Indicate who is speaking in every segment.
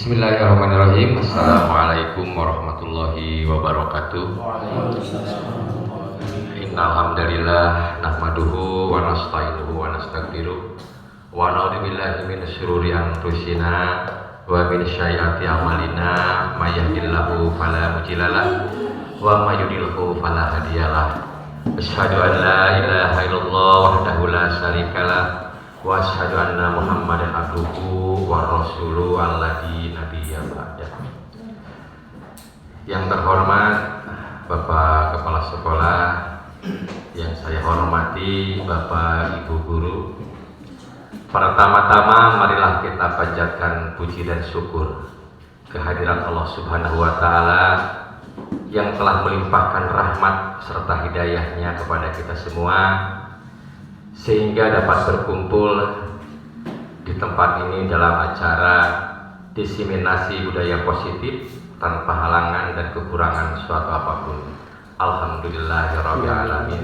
Speaker 1: Bismillahirrahmanirrahim. Assalamualaikum warahmatullahi wabarakatuh. Innal hamdalillah nahmaduhu wa nasta'inuhu wa nastaghfiruh wa na'udzu billahi min syururi anfusina wa min sayyiati a'malina may yahdihillahu fala mudhillalah wa may yudhlilhu fala hadiyalah. Asyhadu an la ilaha illallah wahdahu la syarikalah wa asyhadu anna Muhammadan abduhu wa rasuluhu alladzi nabiyya ba'da. Yang terhormat Bapak Kepala Sekolah, yang saya hormati Bapak Ibu Guru, pertama-tama marilah kita panjatkan puji dan syukur kehadiran Allah Subhanahu wa Ta'ala yang telah melimpahkan rahmat serta hidayahnya kepada kita semua, sehingga dapat berkumpul di tempat ini dalam acara diseminasi budaya positif tanpa halangan dan kekurangan suatu apapun. Alhamdulillahirabbil alamin.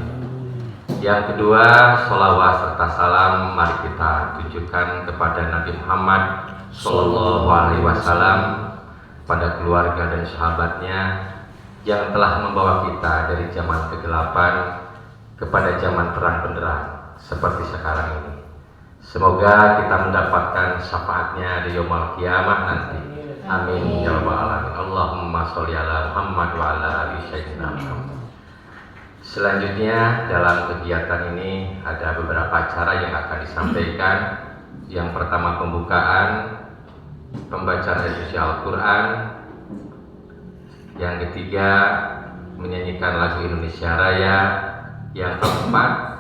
Speaker 1: Yang kedua, sholawat serta salam mari kita tunjukkan kepada Nabi Muhammad Sallallahu Alaihi Wasallam, pada keluarga dan sahabatnya yang telah membawa kita dari zaman kegelapan kepada zaman terang benderang seperti sekarang ini. Semoga kita mendapatkan syafaatnya di yaumul kiamah nanti. Amin ya rabbal alamin. Allahumma sholli ala Muhammad wa ala ali sayyidina Muhammad. Selanjutnya dalam kegiatan ini ada beberapa acara yang akan disampaikan. Yang pertama pembukaan, pembacaan suci Al-Quran. Yang ketiga menyanyikan lagu Indonesia Raya. Yang keempat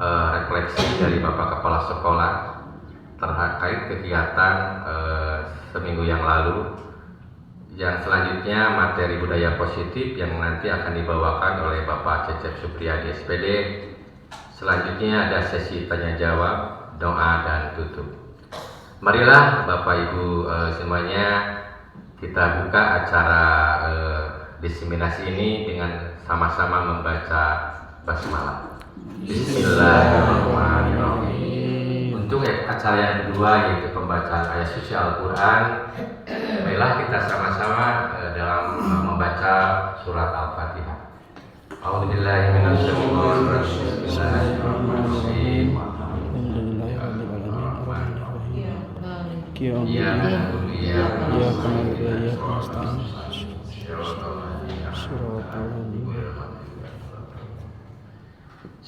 Speaker 1: refleksi dari Bapak Kepala Sekolah terkait kegiatan seminggu yang lalu. Yang selanjutnya materi budaya positif yang nanti akan dibawakan oleh Bapak Cecep Supriyadi SPD. Selanjutnya ada sesi tanya jawab, doa dan tutup. Marilah Bapak Ibu semuanya kita buka acara diseminasi ini dengan sama-sama membaca basmalah. Bismillahirrahmanirrahim. Untuk acara yang kedua yaitu pembacaan ayat suci Al-Quran, marilah kita sama-sama dalam membaca surat Al-Fatihah. A'udzubillahi minasyaitonir rajim. Bismillahirrahmanirrahim.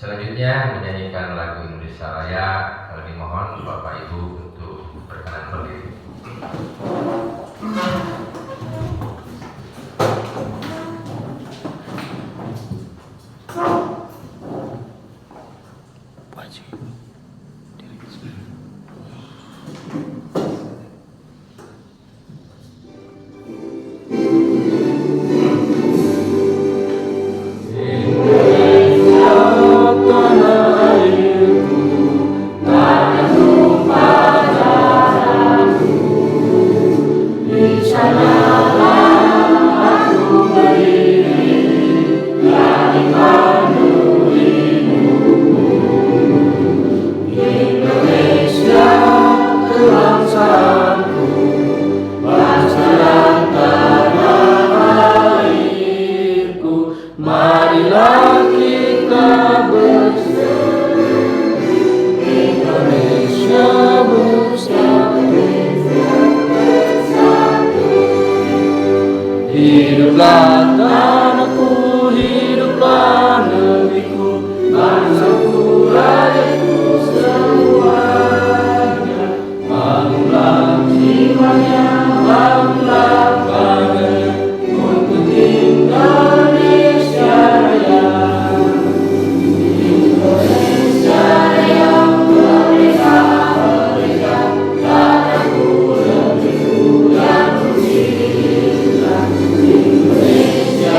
Speaker 1: Selanjutnya menyanyikan lagu Indonesia Raya. Dimohon Bapak Ibu untuk berkenan berdiri.
Speaker 2: Hiduplah tanahku, hiduplah negeriku, bangsaku, rajaku semuanya. Bangunlah jiwanya, bangunlah baganya untuk Indonesia Raya. Indonesia yang merdeka, merdeka, tanahku, negeriku yang ku cinta. Indonesia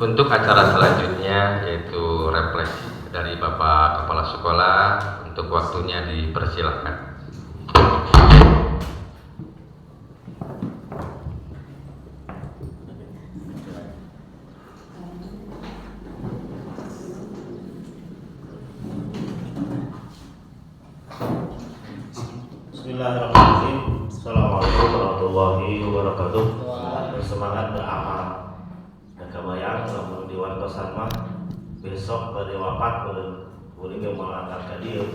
Speaker 1: Untuk acara selanjutnya yaitu refleksi dari Bapak Kepala Sekolah, untuk waktunya dipersilakan.
Speaker 3: Bismillahirrahmanirrahim. Assalamualaikum warahmatullahi wabarakatuh. Bersemangat beramal. Dan kebayang namun di wartosan mah besok pada wafat pada boleh mengangkat ke dia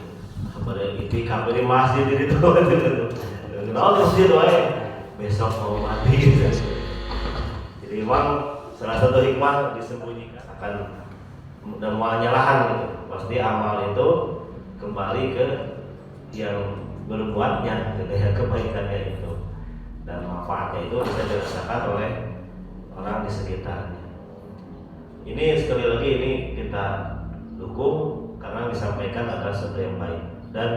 Speaker 3: pada itikaf di masjid itu. Kenal masjid wae besok mau mati. Jadi memang salah satu hikmah disembunyikan akan dan menyalahan gitu. Pasti amal itu kembali ke yang berbuatnya, gitu ya, kebaikannya itu, dan manfaatnya itu bisa dirasakan oleh orang di sekitarnya. Ini sekali lagi ini kita dukung karena disampaikan adalah sesuatu yang baik, dan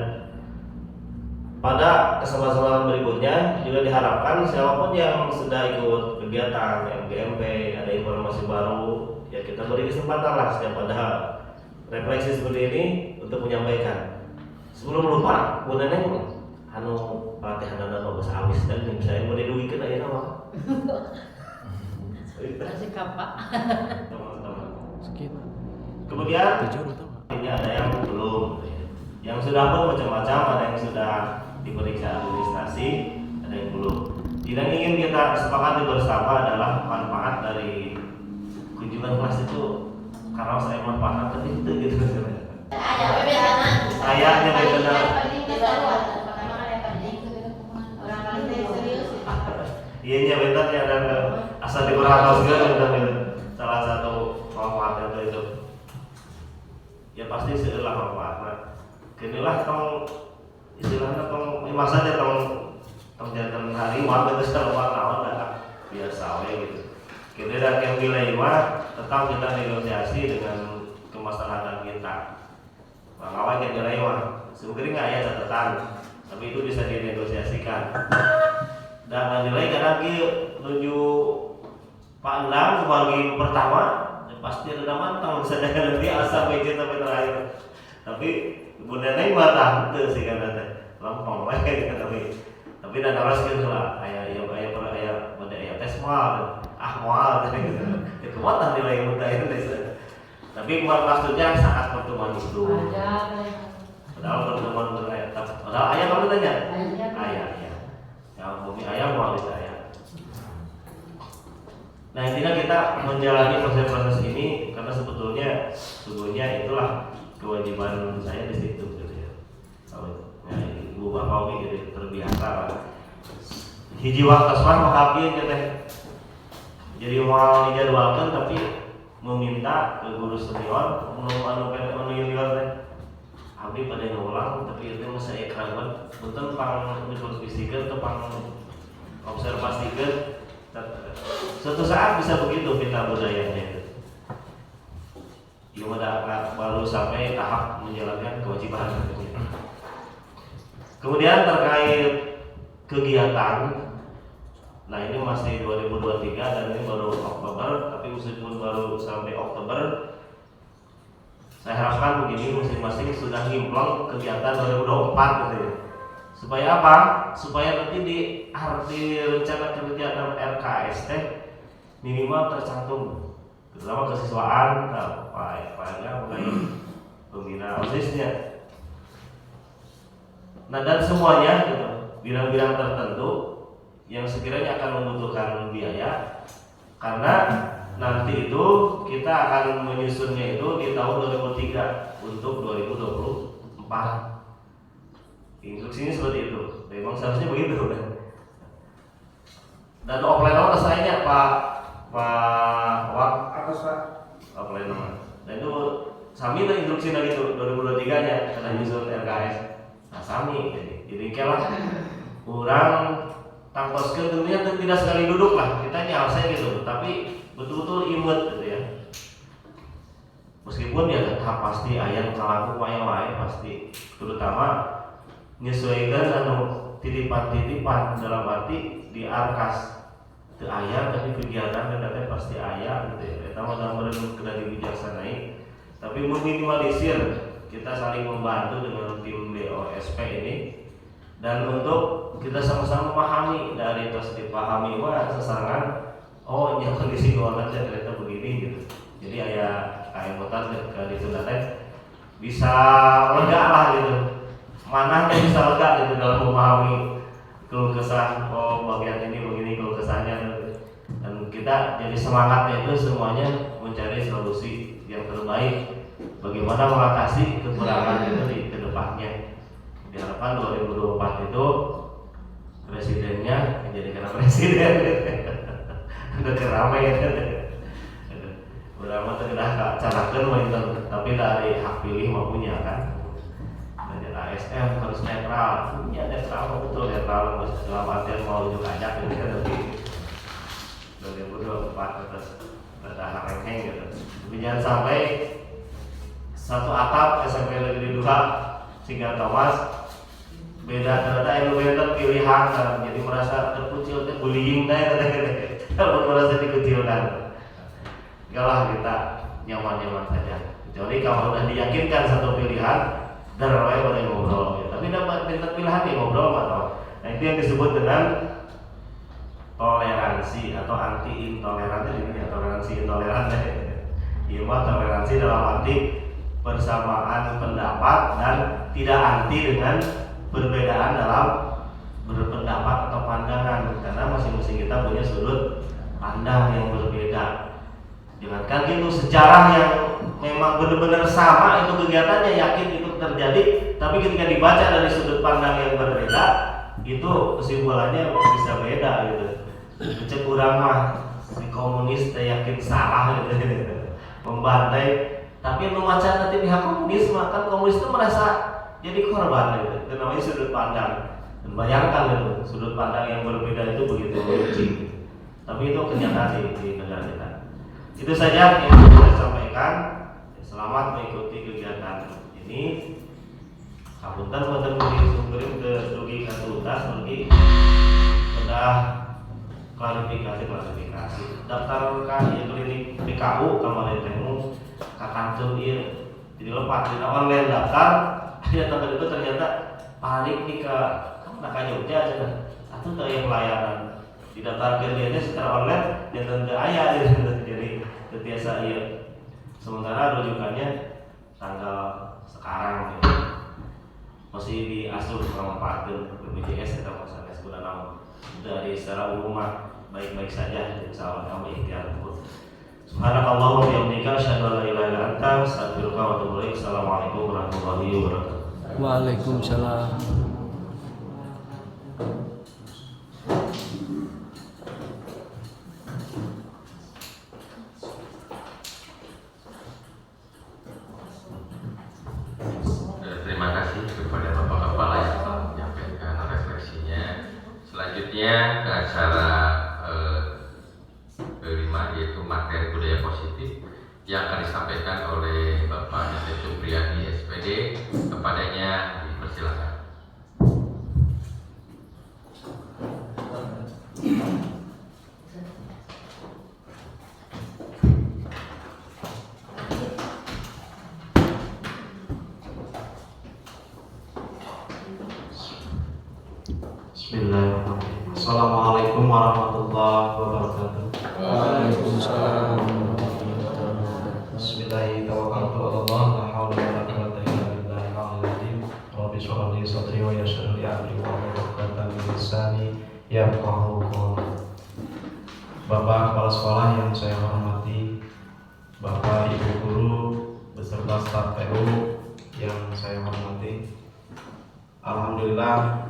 Speaker 3: pada kesempatan berikutnya juga diharapkan siapapun yang sudah ikut kegiatan MGMP, ada informasi baru, ya kita beri kesempatan lah setiap ada refleksi seperti ini untuk menyampaikan. Sebelum lupa, Bu Neneng anu pelatihan dan bahasa habis dan saya mau didugikan aja nama.
Speaker 4: Masih kapak.
Speaker 3: Teman-teman. Kemudian ini ada yang belum, yang sudah pun macam-macam, ada yang sudah diperiksa administrasi, ada yang belum. Yang ingin kita sepakati bersama adalah manfaat dari kunjungan kelas itu, karena saya manfaat itu gitu. Ayahnya benar. Iya nya benar ya, dan asal diperhatikan juga salah satu manfaatnya itu. Ya pasti setelah manfaatnya. Kinilah tong istilahnya tong lima saja tong jantan hari waktu itu setelah tahun dah biasa gitu. Kini dah yang nilai tetap kita negosiasi dengan kemaslahatan kita. Mengawal yang nilai sebenarnya nggak ada catatan, tapi itu bisa dinegosiasikan. Dan nilai kadang menuju Pak Endang sebagai pertama, ya pasti ada mantang bisa jaga nanti asal PJ sampai terakhir. Tapi kemudian ini batang itu sih kan nanti lempeng lagi tapi dan harus gitu lah ayah pada ayah tes mal gitu. Itu mantang nilai yang mudah itu. Tapi maksudnya saat pertemuan itu. Padahal pertemuan berayat. Padahal ayah kamu tanya. Ayah. Yang bumi ayah mau saya. Nah intinya kita menjalani proses-proses ini karena sebetulnya itulah kewajiban saya di situ gitu ya. Nah, ibu bapak gitu terbiasa lah. Hiji waktu sekarang menghakim gitu. Jadi mau dijadwalkan tapi meminta ke guru senior anu junior teh abdi pada ngulang tapi itu masih ekran punten pang diskusikan atau pang observasikan suatu saat bisa begitu kita budayanya itu. Cuma baru sampai tahap menjalankan kewajiban. Kemudian terkait kegiatan, nah ini masih 2023 dan ini baru Oktober, tapi meskipun baru sampai Oktober, saya harapkan begini masing-masing sudah ngimplong kegiatan 2024 gitu ya. Supaya apa? Supaya nanti di rencana kerja dalam RKS teh minimal tercantum, terutama kesiswaan, mulai pembina OSIS-nya. Nah dan semuanya gitu, bidang-bidang tertentu yang sekiranya akan membutuhkan biaya, karena nanti itu kita akan menyusunnya itu di tahun 2003 untuk 2024. Instruksinya seperti itu. Memang seharusnya begitu kan. Dan offline nomor sayanya Pak atas Pak offline nomor. Dan itu sami itu instruksi lagi itu 2023 nya karena nyusun RKS. Nah sami jadi kelah kurang tangkoskeun tentunya tidak sekali duduk lah kita nyalse gitu, tapi betul-betul imut gitu ya. Meskipun ya tetap pasti ayam kalaku wae pasti, terutama nyesuaikan anu titipan-titipan dalam arti di arkas teu aya tapi kegiatan dan pasti aya gitu ya. Eta mah bener-bener kudu dibijaksanai. Tapi meminimalisir, kita saling membantu dengan tim BOSP ini, dan untuk kita sama-sama memahami dari tos dipahami wah sesarangan oh ya kondisi keuangan ternyata begini gitu. Jadi aya keanggotaan ketika ditunda teh bisa lega lah gitu. Manahnya bisa lega gitu dalam memahami keluh kesah oh bagian ini begini keluh kesahnya gitu. Dan kita jadi semangatnya itu semuanya mencari solusi yang terbaik bagaimana mengatasi kekurangan itu di kedepannya. Diharapkan 2024 itu presidennya menjadikan presiden udah keramai berapa terkedah carakan mainkan tapi dari hak pilih maupunya kan. Dan ASN harus netral, ya netral betul netral dalam artian mau juga ajak ini kan lebih 2024 atas ada hak ranking gitu. Tapi jangan sampai satu atap SMP Negeri 2 Singkat Thomas beda ternyata yang beda pilihan kan, jadi merasa terkucil teh bullying kalau merasa dikucilkan. Enggaklah kita nyaman-nyaman saja. Kecuali kalau sudah diyakinkan satu pilihan, darahnya boleh ngobrol. Ya. Tapi dapat minta pilihan ya ngobrol atau. Nah itu yang disebut dengan toleransi atau anti intoleransi ini ya toleransi intoleran. Iya mah toleransi dalam arti persamaan pendapat dan tidak anti dengan perbedaan dalam berpendapat atau pandangan, karena masing-masing kita punya sudut pandang yang berbeda. Jangankan itu sejarah yang memang benar-benar sama itu kegiatannya yakin itu terjadi, tapi ketika dibaca dari sudut pandang yang berbeda itu kesimpulannya bisa beda gitu. Cek urang mah si komunis yakin salah gitu membantai, tapi membaca nanti pihak komunis kan komunis itu merasa jadi korban gitu. Itu namanya sudut pandang. Dan bayangkan itu sudut pandang yang berbeda itu begitu benci. Tapi itu kenyataan di negara kita. Itu saja yang saya sampaikan. Selamat mengikuti kegiatan ini. Hapunten wonten sumberin ke dugi katuntas mugi sudah klarifikasi. Daftar kan klinik PKU kemarin temu kakanceun ieu. Jadi lepas dina online daftar, dia tanggal itu ternyata paling nih ke Jogja aja atau ke yang pelayanan didaftarkan dia secara online dan tentu ayah jadi terbiasa iya. Sementara rujukannya tanggal sekarang gitu. Masih diasuh sama partner BPJS atau masalah sebulan dari secara umum baik-baik saja insya Allah kami ikhtiar pun. Subhanallah wa bihamdika asyhadu an la ilaha illa anta astaghfiruka wa atubu ilaik. Assalamualaikum warahmatullahi wabarakatuh.
Speaker 2: Waalaikumsalam.
Speaker 1: Terima kasih kepada Bapak Kepala yang telah menyampaikan refleksinya. Selanjutnya ke acara kelima yaitu materi budaya positif yang akan disampaikan oleh Bapak Yusuf Supriyadi SPD. Kepadanya dipersilakan.
Speaker 4: Bismillahirrahmanirrahim. Assalamualaikum warahmatullahi wabarakatuh.
Speaker 2: Waalaikumsalam.
Speaker 4: Bismillahirrahmanirrahim. La haula wala quwwata illa billahil aliyyil azim. Rabbi shrah li sadri wa yassir li amri wa hlul 'uqdatam min lisani yafqahu qawli. Bapak Kepala Sekolah yang saya hormati, Bapak Ibu Guru beserta staf PU yang saya hormati. Alhamdulillah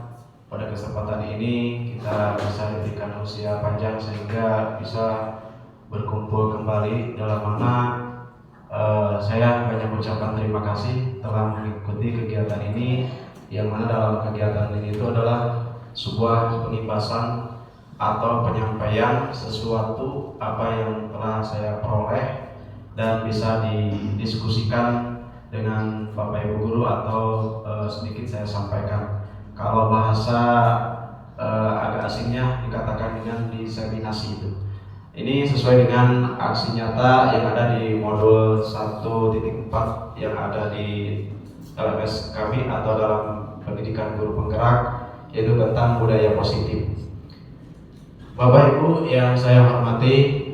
Speaker 4: pada kesempatan ini kita bisa diberikan usia panjang sehingga bisa berkumpul kembali, dalam mana saya banyak mengucapkan terima kasih telah mengikuti kegiatan ini, yang mana dalam kegiatan ini itu adalah sebuah pengibasan atau penyampaian sesuatu apa yang telah saya peroleh dan bisa didiskusikan dengan Bapak Ibu Guru atau sedikit saya sampaikan. Kalau bahasa agak asingnya dikatakan dengan diseminasi itu. Ini sesuai dengan aksi nyata yang ada di modul 1.4 yang ada di LMS kami atau dalam pendidikan guru penggerak, yaitu tentang budaya positif. Bapak Ibu yang saya hormati,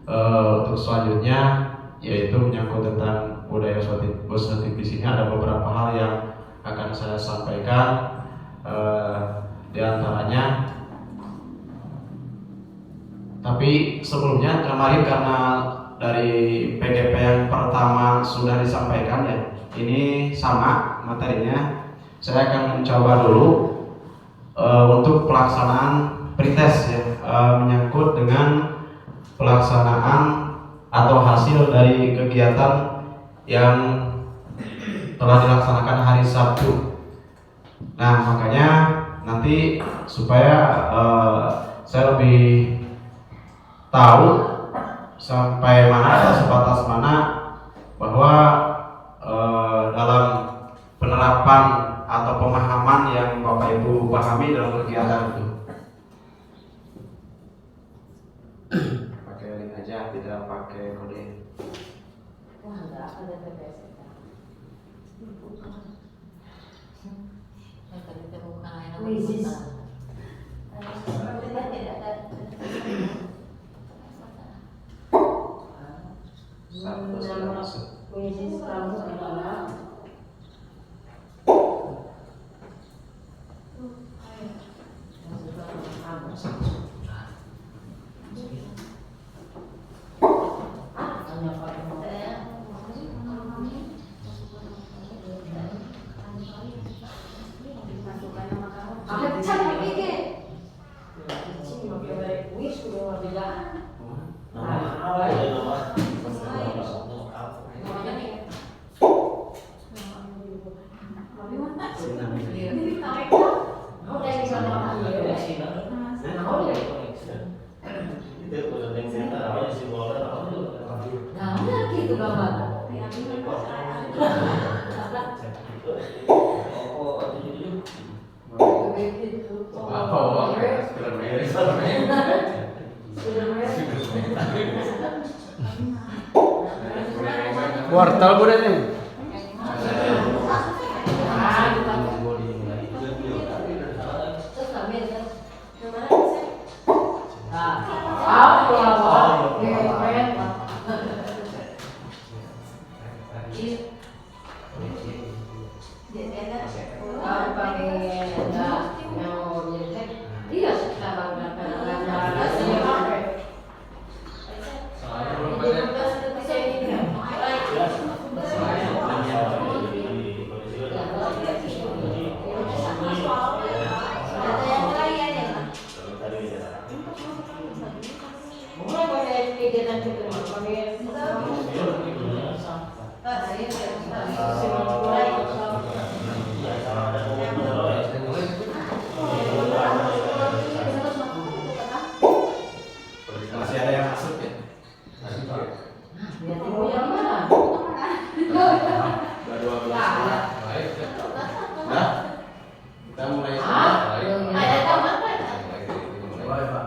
Speaker 4: untuk selanjutnya yaitu menyangkut tentang budaya positif. Di sini ada beberapa hal yang akan saya sampaikan, di antaranya. Tapi sebelumnya kemarin karena dari PGP yang pertama sudah disampaikan ya, ini sama materinya. Saya akan mencoba dulu untuk pelaksanaan pretest ya, menyangkut dengan pelaksanaan atau hasil dari kegiatan yang telah dilaksanakan hari Sabtu. Nah, makanya nanti supaya saya lebih tahu sampai mana atau sebatas mana bahwa dalam penerapan atau pemahaman yang Bapak Ibu pahami dalam kegiatan itu. Pakai link aja, tidak pakai kode.
Speaker 5: Wah, enggak ada TPS.
Speaker 4: Satu sudah masuk.
Speaker 5: Wisis kamu adalah
Speaker 2: Wortel boleh nih.
Speaker 4: Masih ada yang masuk ya? Udah 12 orang. Nah, kita mulai saja.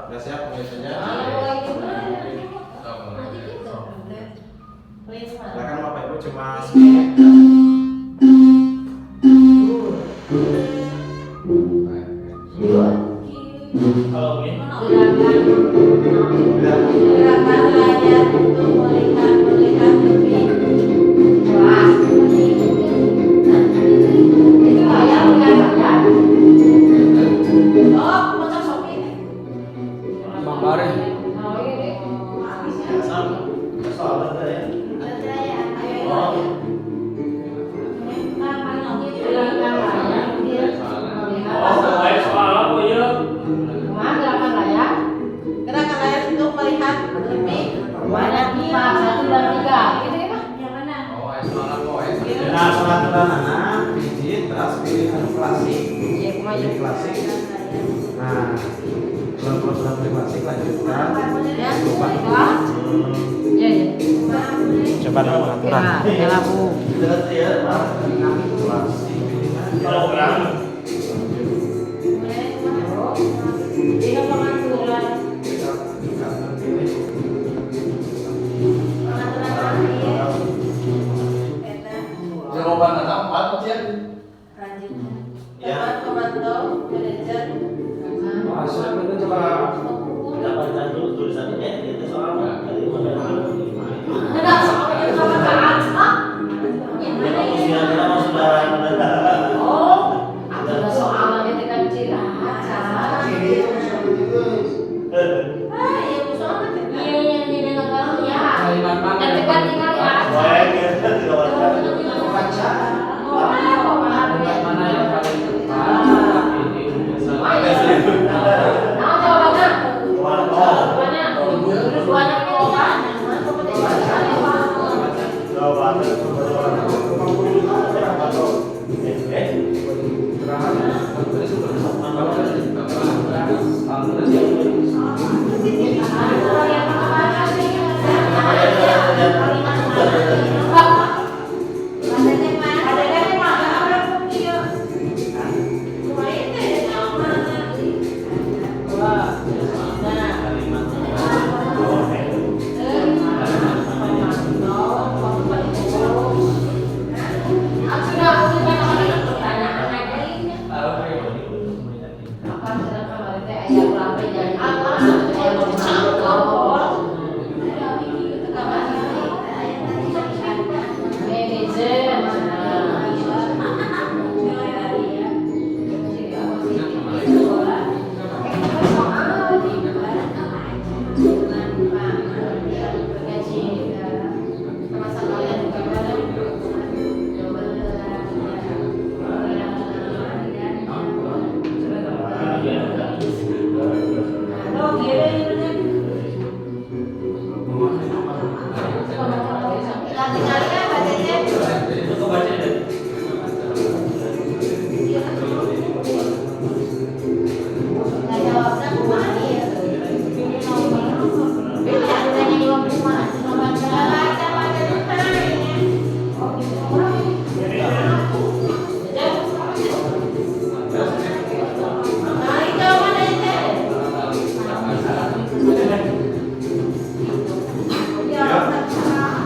Speaker 4: Udah siap pengisinya? Silakan Bapak Ibu, cuma
Speaker 3: Kalau begini
Speaker 5: gerakan layar untuk melihat lebih luas. Itu layar melihat. Oh, macam sopi.
Speaker 2: Bang Bare.
Speaker 5: Oh, ini.
Speaker 3: soalnya ya.
Speaker 5: Gerakan layar untuk melihat lebih banyak 4, 1 dan 3. Gitu ya, Pak? Yang mana?
Speaker 4: nah selanjutnya pijit terus pilihan klasik.
Speaker 5: Iya,
Speaker 4: Pilih klasik. Nah, kalau sudah pilih klasik lanjutkan.
Speaker 5: Ya,
Speaker 4: Lupa.
Speaker 5: iya, iya.
Speaker 4: Coba dalam aturan.
Speaker 5: Ya lah, Bu.
Speaker 4: Klasik pilihan.
Speaker 3: Kalau kurang
Speaker 5: Dino pengaturan. Pengaturan ya. Eta
Speaker 2: Jawaban ada empat ya.
Speaker 5: rajinnya.
Speaker 3: Ya.
Speaker 5: Pemantau, manajer.
Speaker 2: Hasilnya itu coba.
Speaker 3: Dapatkan dulu tulisannya itu soal dari model
Speaker 5: Enggak soalnya sama Kak.
Speaker 3: Memang usia kita mau sudah
Speaker 5: Oh, ada soalnya dengan Ciraca. Ah, iya soalnya. Iya yang di negara ya.
Speaker 2: Kalimantan.
Speaker 5: Yang dekat tinggal ya.
Speaker 3: baik ya tidak
Speaker 2: Mana yang paling tepat?
Speaker 5: Nah, jawabannya.
Speaker 3: Mantap.
Speaker 5: Jawabannya jawaban.
Speaker 3: Jawabannya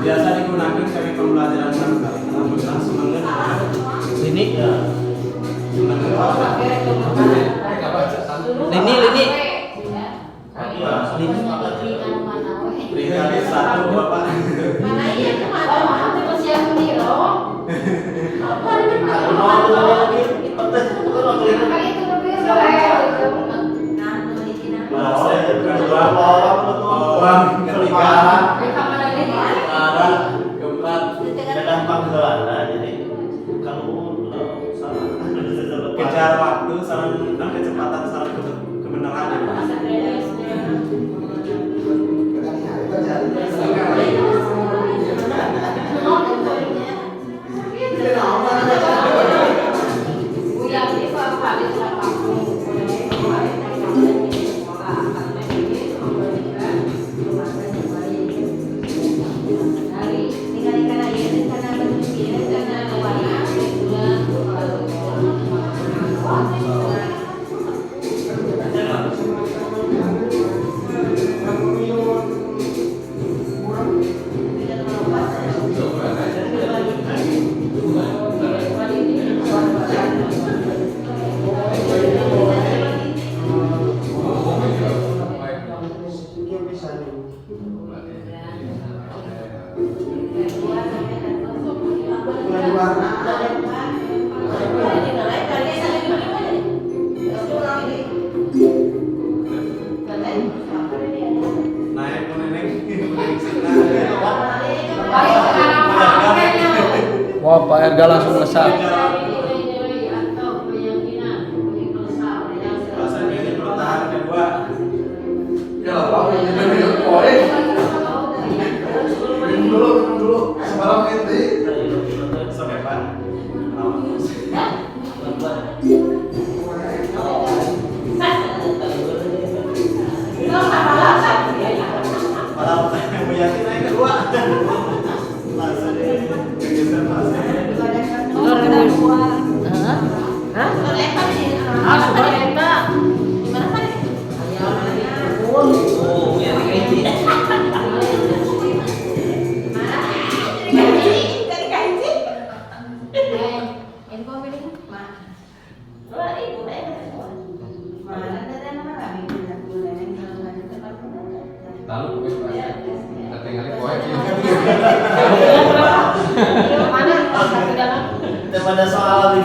Speaker 4: biasa digunakan sebagai pembelajaran barangkali namun semangat ini lini peringkat satu bapak
Speaker 5: Mana iya kemana? Itu masih aku nih loh. Apa ini? Kali itu lebih
Speaker 4: kejar waktu saran dan kecepatan saran kebenaran ya Pak.
Speaker 2: Wah, Pak Erga langsung ngesat.
Speaker 4: Rasanya ini bertahan kedua.
Speaker 2: Ya, Pak, ini poin. Minum dulu. Semalam ini.
Speaker 4: Sampai Pak. Malah meyakin naik kedua.
Speaker 3: daripada soal lagi.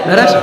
Speaker 2: Beres?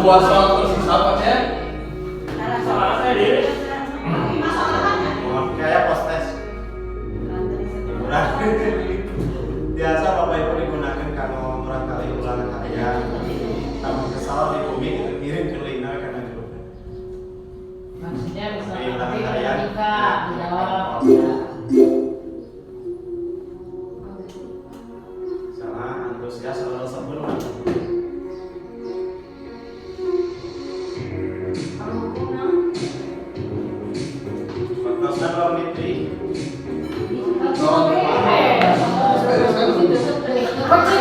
Speaker 2: Dua soal tersisa Pak ya?
Speaker 6: Kayak postes. Biasa Bapak Ibu digunakan kalau barangkali ulangan harian. Kalau kesal di bumi itu kirim ke Lina karena itu.
Speaker 5: Maksudnya
Speaker 6: Di ulangan harian.
Speaker 5: dijawab.
Speaker 6: Sama antusias selalu sempurna. Faktor menit. Kan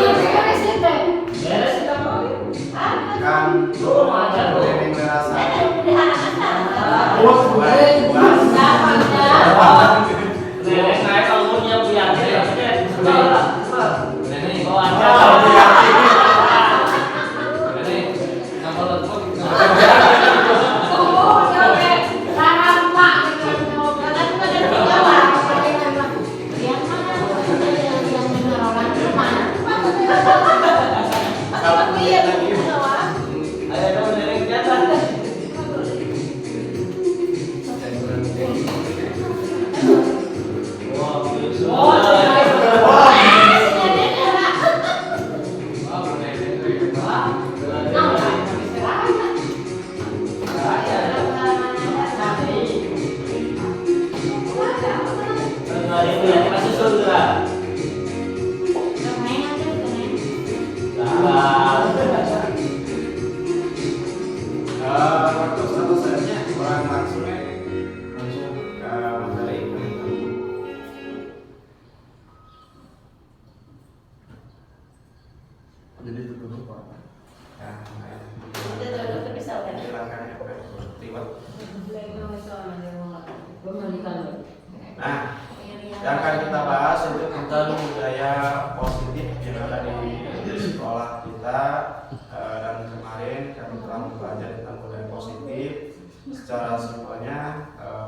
Speaker 6: yang ngerasa
Speaker 3: Nenek naik kalungnya Bu Yanti ya.
Speaker 2: Nenek,
Speaker 3: Oh, ada.
Speaker 2: nenek, nama telepon.
Speaker 3: Ayo dong nenek jatuh.
Speaker 6: waktu satu setnya orang langsung ke materi.
Speaker 2: Jadi itu dulu Pak.
Speaker 6: Silakan ya Pak. Ribet. Nah, yang akan kita bahas itu tentang budaya positif yang ada di sekolah kita, dan kemarin kami telah belajar tentang budaya positif. Secara simpelnya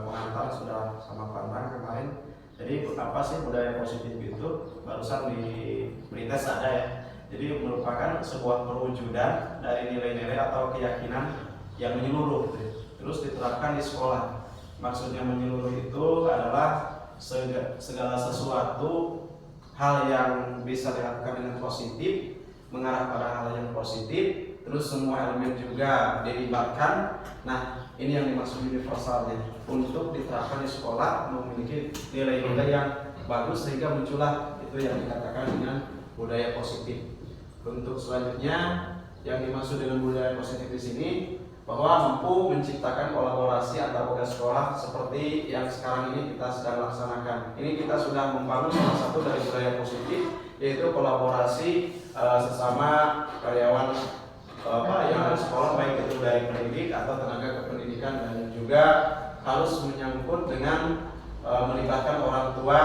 Speaker 6: pengantar sudah sama pantang kemarin. Jadi apa sih budaya positif itu? Barusan di tes ada ya. Jadi merupakan sebuah perwujudan dari nilai-nilai atau keyakinan yang menyeluruh, terus diterapkan di sekolah. Maksudnya menyeluruh itu adalah segala sesuatu hal yang bisa dilakukan dengan positif, mengarah pada hal yang positif, terus semua elemen juga dilibatkan. Nah, ini yang dimaksud universalnya, untuk diterapkan di sekolah memiliki nilai-nilai yang bagus sehingga muncullah itu yang dikatakan dengan budaya positif. Untuk selanjutnya yang dimaksud dengan budaya positif di sini bahwa mampu menciptakan kolaborasi antar warga sekolah seperti yang sekarang ini kita sedang laksanakan. Ini kita sudah membangun salah satu dari budaya positif, yaitu kolaborasi sesama karyawan yang sekolah, baik itu dari pendidik atau tenaga kependidikan, dan juga harus menyangkut dengan melibatkan orang tua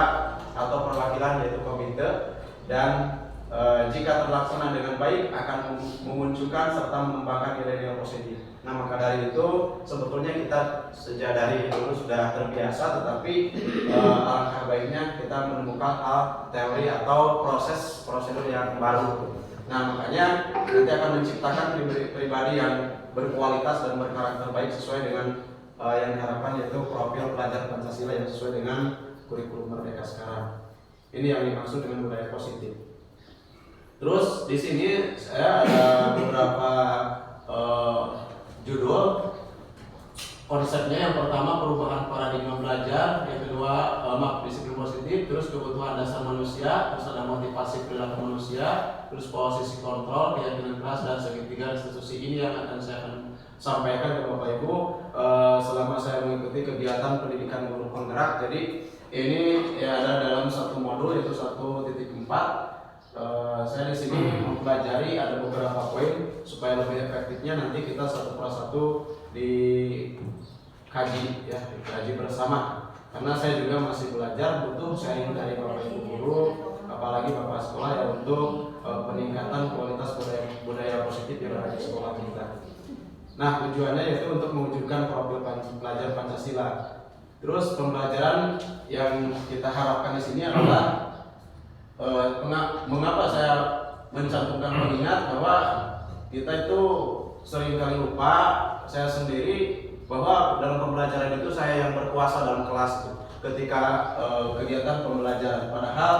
Speaker 6: atau perwakilan yaitu komite, dan jika terlaksana dengan baik akan memunculkan serta mengembangkan nilai-nilai positif. Nah, maka dari itu sebetulnya kita sejak dari dulu sudah terbiasa, tetapi alangkah baiknya kita menemukan hal teori atau proses prosedur yang baru. Nah, makanya nanti akan menciptakan pribadi yang berkualitas dan berkarakter baik sesuai dengan yang diharapkan, yaitu profil pelajar Pancasila yang sesuai dengan kurikulum Merdeka sekarang. Ini yang dimaksud dengan budaya positif. Terus di sini saya ada beberapa judul konsepnya. Yang pertama perubahan paradigma belajar, yang kedua disiplin positif, terus kebutuhan dasar manusia, terus ada motivasi perilaku manusia, terus posisi kontrol, keyakinan keras, dan segitiga institusi. Ini yang akan saya sampaikan ke Bapak Ibu selama saya mengikuti kegiatan pendidikan guru penggerak. Jadi ini ya ada dalam satu modul, yaitu 1.4. Saya di sini mempelajari ada beberapa poin supaya lebih efektifnya nanti kita satu persatu dikaji bersama. Karena saya juga masih belajar, butuh sharing dari Bapak Ibu guru, apalagi Bapak sekolah ya, untuk peningkatan kualitas budaya positif yang ada di sekolah kita. Nah, tujuannya yaitu untuk mewujudkan profil pelajar Pancasila. Terus pembelajaran yang kita harapkan di sini adalah mengapa saya mencantumkan pengingat bahwa kita itu seringkali lupa, saya sendiri, bahwa dalam pembelajaran itu saya yang berkuasa dalam kelas itu, ketika kegiatan pembelajaran. Padahal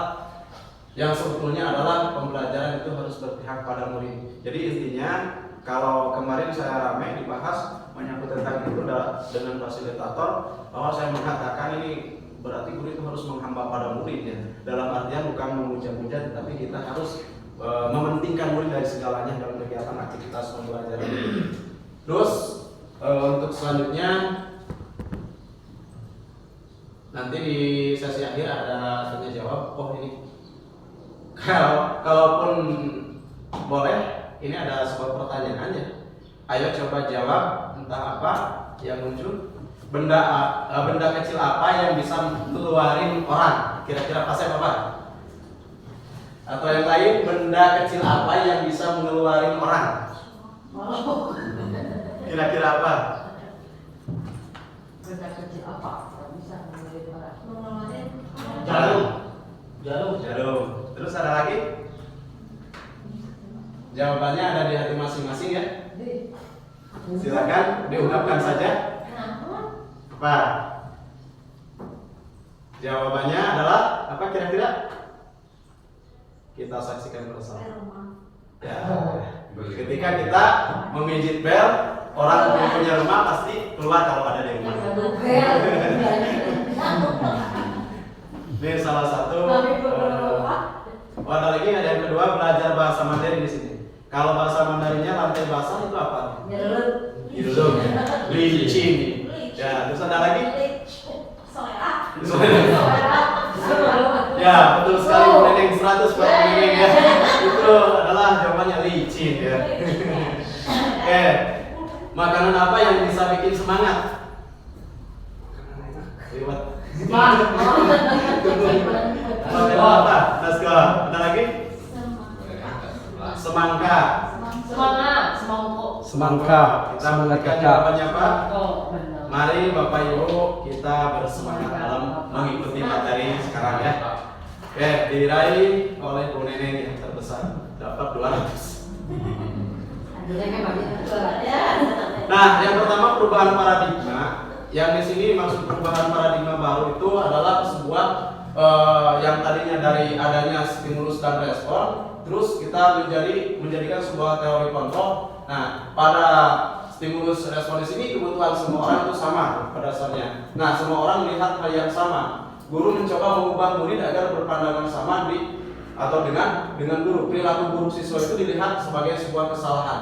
Speaker 6: yang sebetulnya adalah pembelajaran itu harus berpihak pada murid. Jadi intinya kalau kemarin saya ramai dibahas menyangkut tentang itu dengan fasilitator, bahwa saya mengatakan ini berarti guru itu harus menghamba pada muridnya. Dalam artian bukan memuja-muja, tetapi kita harus mementingkan murid dari segalanya dalam kegiatan aktivitas pembelajaran. Terus untuk selanjutnya nanti di sesi akhir ada tanya jawab. Oh ini kalaupun boleh, ini ada sebuah pertanyaannya. Ayo coba jawab, entah apa yang muncul. Benda kecil apa yang bisa ngeluarin orang? Kira-kira pas saya Bapak? Atau yang lain, benda kecil apa yang bisa ngeluarin orang? Kira-kira apa?
Speaker 5: Benda kecil apa yang bisa ngeluarin orang?
Speaker 6: Jarum. Terus ada lagi? Jawabannya ada di hati masing-masing ya. Silakan diungkapkan saja. Apa? Jawabannya adalah apa kira-kira? Kita saksikan bersama. Ya. Ketika kita memijit bel, orang yang punya rumah pasti keluar kalau ada di rumah. Ini salah satu. Ada lagi, ada yang kedua, belajar bahasa Mandarin di sini. Kalau bahasa Mandarinnya lantai basah itu apa? Nyeluk. Licin. Ya, terus ada lagi? Ya, betul sekali, Neneng 100 buat Neneng ya. Itu adalah jawabannya licin ya. Oke. Makanan apa yang bisa bikin semangat? Lewat. Makanan apa? Naskah. Ada lagi? Semangka.
Speaker 2: Semangka.
Speaker 6: Kita
Speaker 2: Semangat
Speaker 6: berikan
Speaker 2: kakak.
Speaker 6: jawabannya apa?
Speaker 5: Oh, benar.
Speaker 6: Mari Bapak Ibu kita bersemangat dalam mengikuti materi sekarang ya. Oke, diraih oleh Bu Neneng yang terbesar dapat 200. Nah, yang pertama perubahan paradigma. Yang di sini maksud perubahan paradigma baru itu adalah sebuah yang tadinya dari adanya stimulus dan respon, terus kita menjadikan sebuah teori kontrol. Nah, pada stimulus respon di sini kebutuhan semua orang itu sama pada dasarnya. Nah, semua orang melihat hal yang sama. Guru mencoba mengubah murid agar berpandangan sama dengan guru. Perilaku guru siswa itu dilihat sebagai sebuah kesalahan.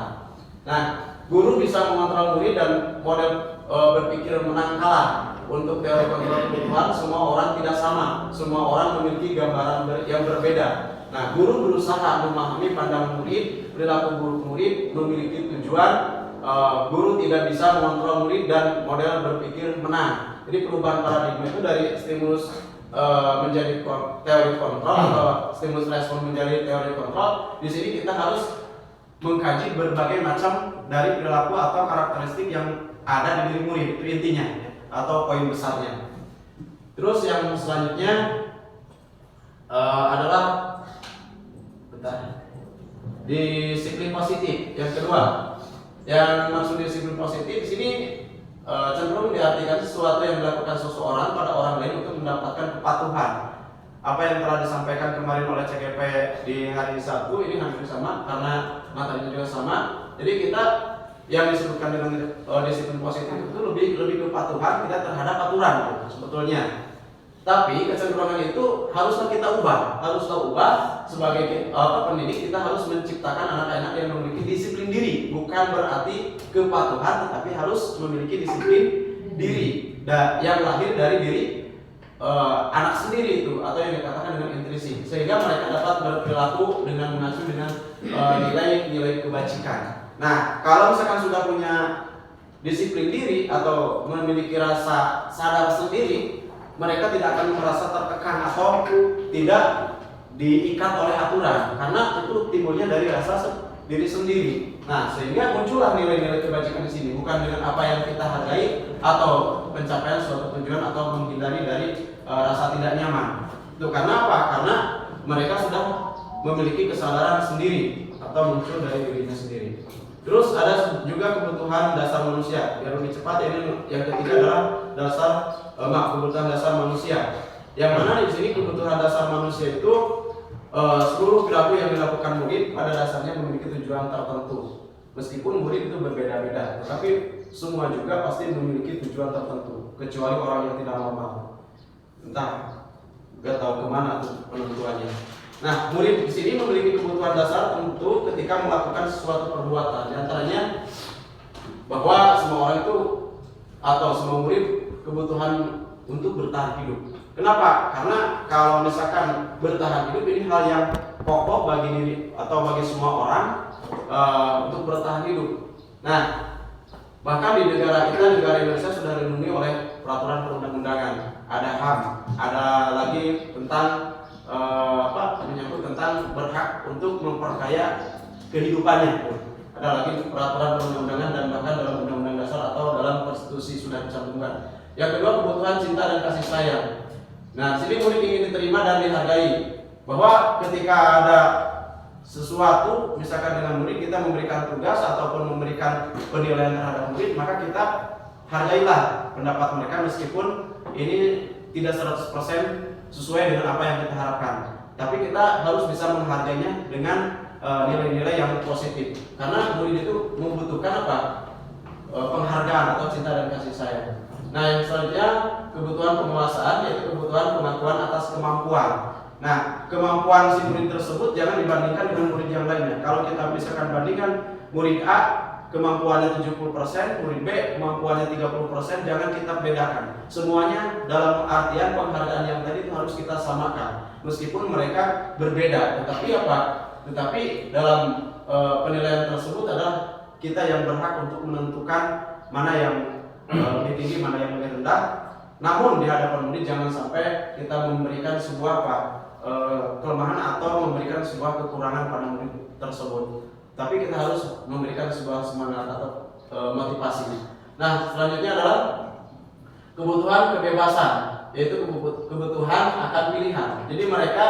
Speaker 6: Nah, guru bisa mengontrol murid dan model berpikir menang kalah. Untuk teori kontrol kebutuhan, semua orang tidak sama. Semua orang memiliki gambaran yang berbeda. Nah, guru berusaha memahami pandangan murid, perilaku buruk murid, memiliki tujuan. Guru tidak bisa mengontrol murid dan model berpikir menang. Jadi perubahan paradigma itu dari stimulus menjadi teori kontrol atau stimulus respon menjadi teori kontrol, di sini kita harus mengkaji berbagai macam dari perilaku atau karakteristik yang ada di diri murid, itu intinya atau poin besarnya. Terus yang selanjutnya adalah disiplin positif. Yang kedua, yang maksud disiplin positif di sini cenderung diartikan sesuatu yang dilakukan seseorang pada orang lain untuk mendapatkan kepatuhan. Apa yang telah disampaikan kemarin oleh CGP di hari Sabtu ini hampir sama karena materinya juga sama. Jadi kita yang disebutkan dengan disiplin positif itu lebih kepatuhan kita terhadap aturan sebetulnya. Tapi kecenderungan itu haruslah kita ubah sebagai pendidik. Kita harus menciptakan anak-anak yang memiliki disiplin diri, bukan berarti kepatuhan, tetapi harus memiliki disiplin diri yang lahir dari diri anak sendiri itu, atau yang dikatakan dengan intuisi, sehingga mereka dapat berperilaku dengan mengacu dengan nilai-nilai kebajikan. Nah, kalau misalkan sudah punya disiplin diri atau memiliki rasa sadar sendiri, mereka tidak akan merasa tertekan atau tidak diikat oleh aturan, karena itu timbulnya dari rasa diri sendiri. Nah, sehingga muncullah nilai-nilai kebajikan di sini, bukan dengan apa yang kita hargai atau pencapaian suatu tujuan atau menghindari dari rasa tidak nyaman. Itu karena apa? Karena mereka sudah memiliki kesadaran sendiri atau muncul dari dirinya sendiri. Terus ada juga kebutuhan dasar manusia. Yang lebih cepat ini yang ketiga adalah kebutuhan dasar manusia. Yang mana di sini kebutuhan dasar manusia itu seluruh perilaku yang dilakukan murid pada dasarnya memiliki tujuan tertentu. Meskipun murid itu berbeda-beda, tetapi semua juga pasti memiliki tujuan tertentu, kecuali orang yang tidak normal. Entah nggak tahu kemana tuh penentuannya. Nah, murid di sini memiliki kebutuhan dasar tentu ketika melakukan sesuatu perbuatan. Di antaranya bahwa semua orang itu atau semua murid kebutuhan untuk bertahan hidup. Kenapa? Karena kalau misalkan bertahan hidup ini hal yang pokok bagi diri atau bagi semua orang untuk bertahan hidup. Nah, bahkan di negara kita, negara Indonesia sudah dilindungi oleh peraturan perundang-undangan. Ada HAM, ada lagi tentang menyangkut tentang berhak untuk memperkaya kehidupannya. Ada lagi peraturan perundang-undangan dan bahkan dalam undang-undang dasar atau dalam konstitusi sudah dicantumkan. Yang kedua, kebutuhan cinta dan kasih sayang. Nah, sini murid ingin diterima dan dihargai. Bahwa ketika ada sesuatu, misalkan dengan murid kita memberikan tugas ataupun memberikan penilaian terhadap murid, maka kita hargailah pendapat mereka meskipun ini tidak 100% sesuai dengan apa yang kita harapkan. Tapi kita harus bisa menghargainya dengan nilai-nilai yang positif. Karena murid itu membutuhkan apa? Penghargaan atau cinta dan kasih sayang. Nah, yang selanjutnya kebutuhan penguasaan, yaitu kebutuhan pengakuan atas kemampuan. Nah, kemampuan si murid tersebut jangan dibandingkan dengan murid yang lainnya. Kalau kita misalkan bandingkan murid A kemampuannya 70%, murid B kemampuannya 30%, jangan kita bedakan. Semuanya dalam artian penghargaan yang tadi itu harus kita samakan. Meskipun mereka berbeda, tetapi apa? Tetapi dalam penilaian tersebut adalah kita yang berhak untuk menentukan mana yang lebih tinggi, mana yang lebih rendah. Namun di hadapan murid jangan sampai kita memberikan sebuah kelemahan atau memberikan sebuah kekurangan pada murid tersebut. Tapi kita harus memberikan sebuah semangat atau motivasi. Nah, selanjutnya adalah kebutuhan kebebasan, yaitu kebutuhan akan pilihan. Jadi mereka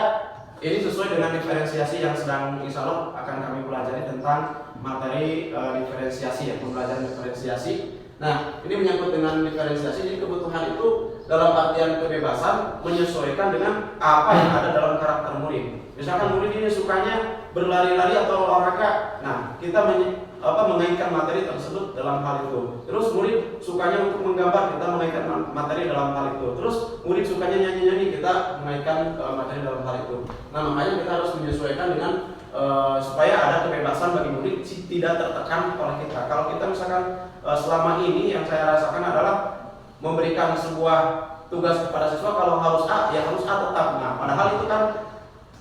Speaker 6: ini sesuai dengan diferensiasi yang sedang insya Allah akan kami pelajari tentang materi diferensiasi, ya, pembelajaran diferensiasi. Nah, ini menyangkut dengan diferensiasi. Jadi kebutuhan itu dalam artian kebebasan menyesuaikan dengan apa yang ada dalam karakter murid. Misalkan murid ini sukanya berlari-lari atau olahraga, nah kita mengaitkan materi tersebut dalam hal itu. Terus murid sukanya untuk menggambar, kita mengaitkan materi dalam hal itu. Terus murid sukanya nyanyi-nyanyi, kita mengaitkan materi dalam hal itu. Nah, makanya kita harus menyesuaikan dengan supaya ada kebebasan bagi murid tidak tertekan oleh kita. Kalau kita misalkan selama ini yang saya rasakan adalah memberikan sebuah tugas kepada siswa, kalau harus A, ya harus A tetap. Nah, padahal itu kan